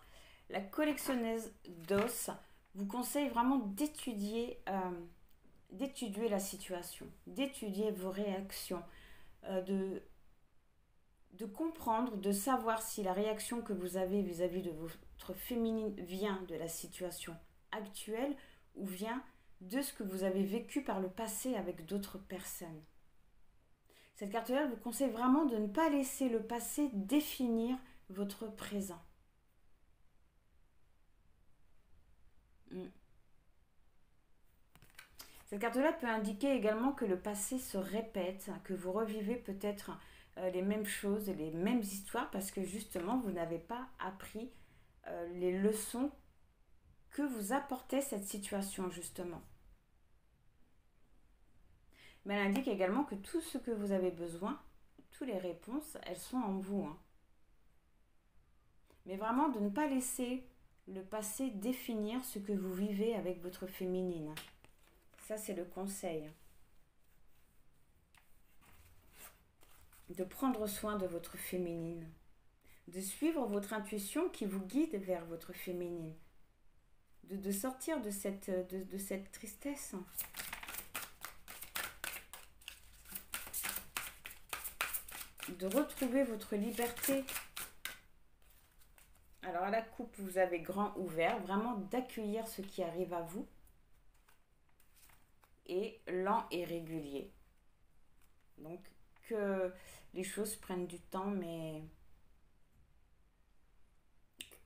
la collectionneuse d'os vous conseille vraiment d'étudier la situation, d'étudier vos réactions, de comprendre, de savoir si la réaction que vous avez vis-à-vis de votre féminine vient de la situation actuelle ou vient de ce que vous avez vécu par le passé avec d'autres personnes. Cette carte-là vous conseille vraiment de ne pas laisser le passé définir votre présent. Cette carte-là peut indiquer également que le passé se répète, que vous revivez peut-être les mêmes choses, les mêmes histoires, parce que justement, vous n'avez pas appris les leçons que vous apportait cette situation, justement. Mais elle indique également que tout ce que vous avez besoin, toutes les réponses, elles sont en vous. Hein. Mais vraiment de ne pas laisser le passé définir ce que vous vivez avec votre féminine. Ça, c'est le conseil. De prendre soin de votre féminine. De suivre votre intuition qui vous guide vers votre féminine. De sortir de cette tristesse. De retrouver votre liberté. Alors à la coupe, vous avez grand ouvert, vraiment d'accueillir ce qui arrive à vous. Et lent et régulier. Donc que les choses prennent du temps,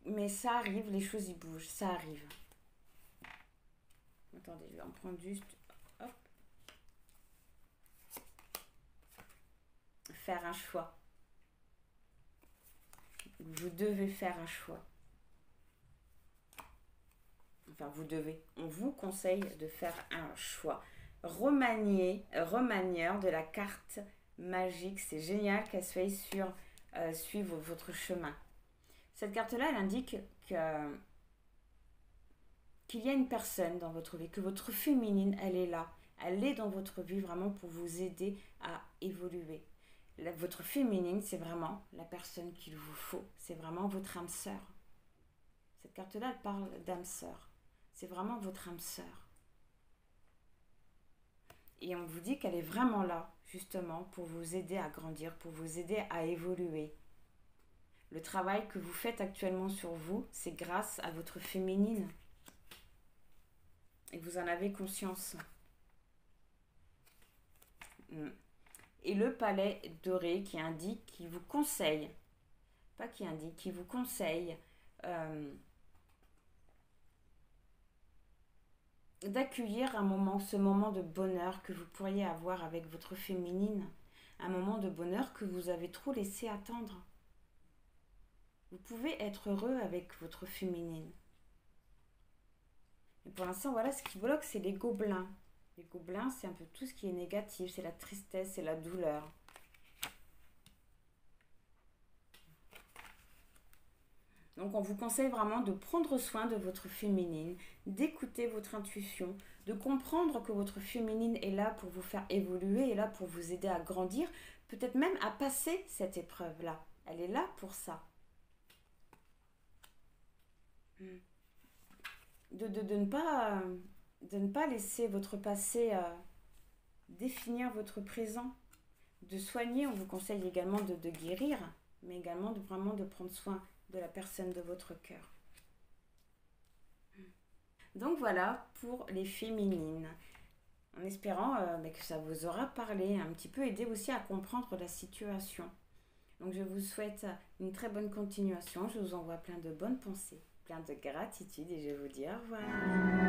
mais ça arrive, les choses y bougent, ça arrive. Attendez, je vais en prendre juste. Hop. Faire un choix. Vous devez faire un choix. Enfin, vous devez. On vous conseille de faire un choix. Remanieur de la carte magique. C'est génial qu'elle soit sur suivre votre chemin. Cette carte-là, elle indique qu'il y a une personne dans votre vie, que votre féminine, elle est là. Elle est dans votre vie vraiment pour vous aider à évoluer. Votre féminine, c'est vraiment la personne qu'il vous faut. C'est vraiment votre âme sœur. Cette carte-là, elle parle d'âme sœur. C'est vraiment votre âme sœur. Et on vous dit qu'elle est vraiment là, justement, pour vous aider à grandir, pour vous aider à évoluer. Le travail que vous faites actuellement sur vous, c'est grâce à votre féminine. Et vous en avez conscience. Et le palais doré qui indique, qui vous conseille, pas qui indique, qui vous conseille d'accueillir ce moment de bonheur que vous pourriez avoir avec votre féminine. Un moment de bonheur que vous avez trop laissé attendre. Vous pouvez être heureux avec votre féminine. Et pour l'instant, voilà, ce qui bloque, c'est les gobelins. Les gobelins, c'est un peu tout ce qui est négatif, c'est la tristesse, c'est la douleur. Donc on vous conseille vraiment de prendre soin de votre féminine, d'écouter votre intuition, de comprendre que votre féminine est là pour vous faire évoluer, est là pour vous aider à grandir, peut-être même à passer cette épreuve-là. Elle est là pour ça. De ne pas laisser votre passé définir votre présent, de soigner. On vous conseille également de guérir, mais également vraiment de prendre soin de la personne de votre cœur. Donc voilà pour les féminines. En espérant que ça vous aura parlé, un petit peu aidé aussi à comprendre la situation. Donc je vous souhaite une très bonne continuation. Je vous envoie plein de bonnes pensées, plein de gratitude et je vous dis au revoir.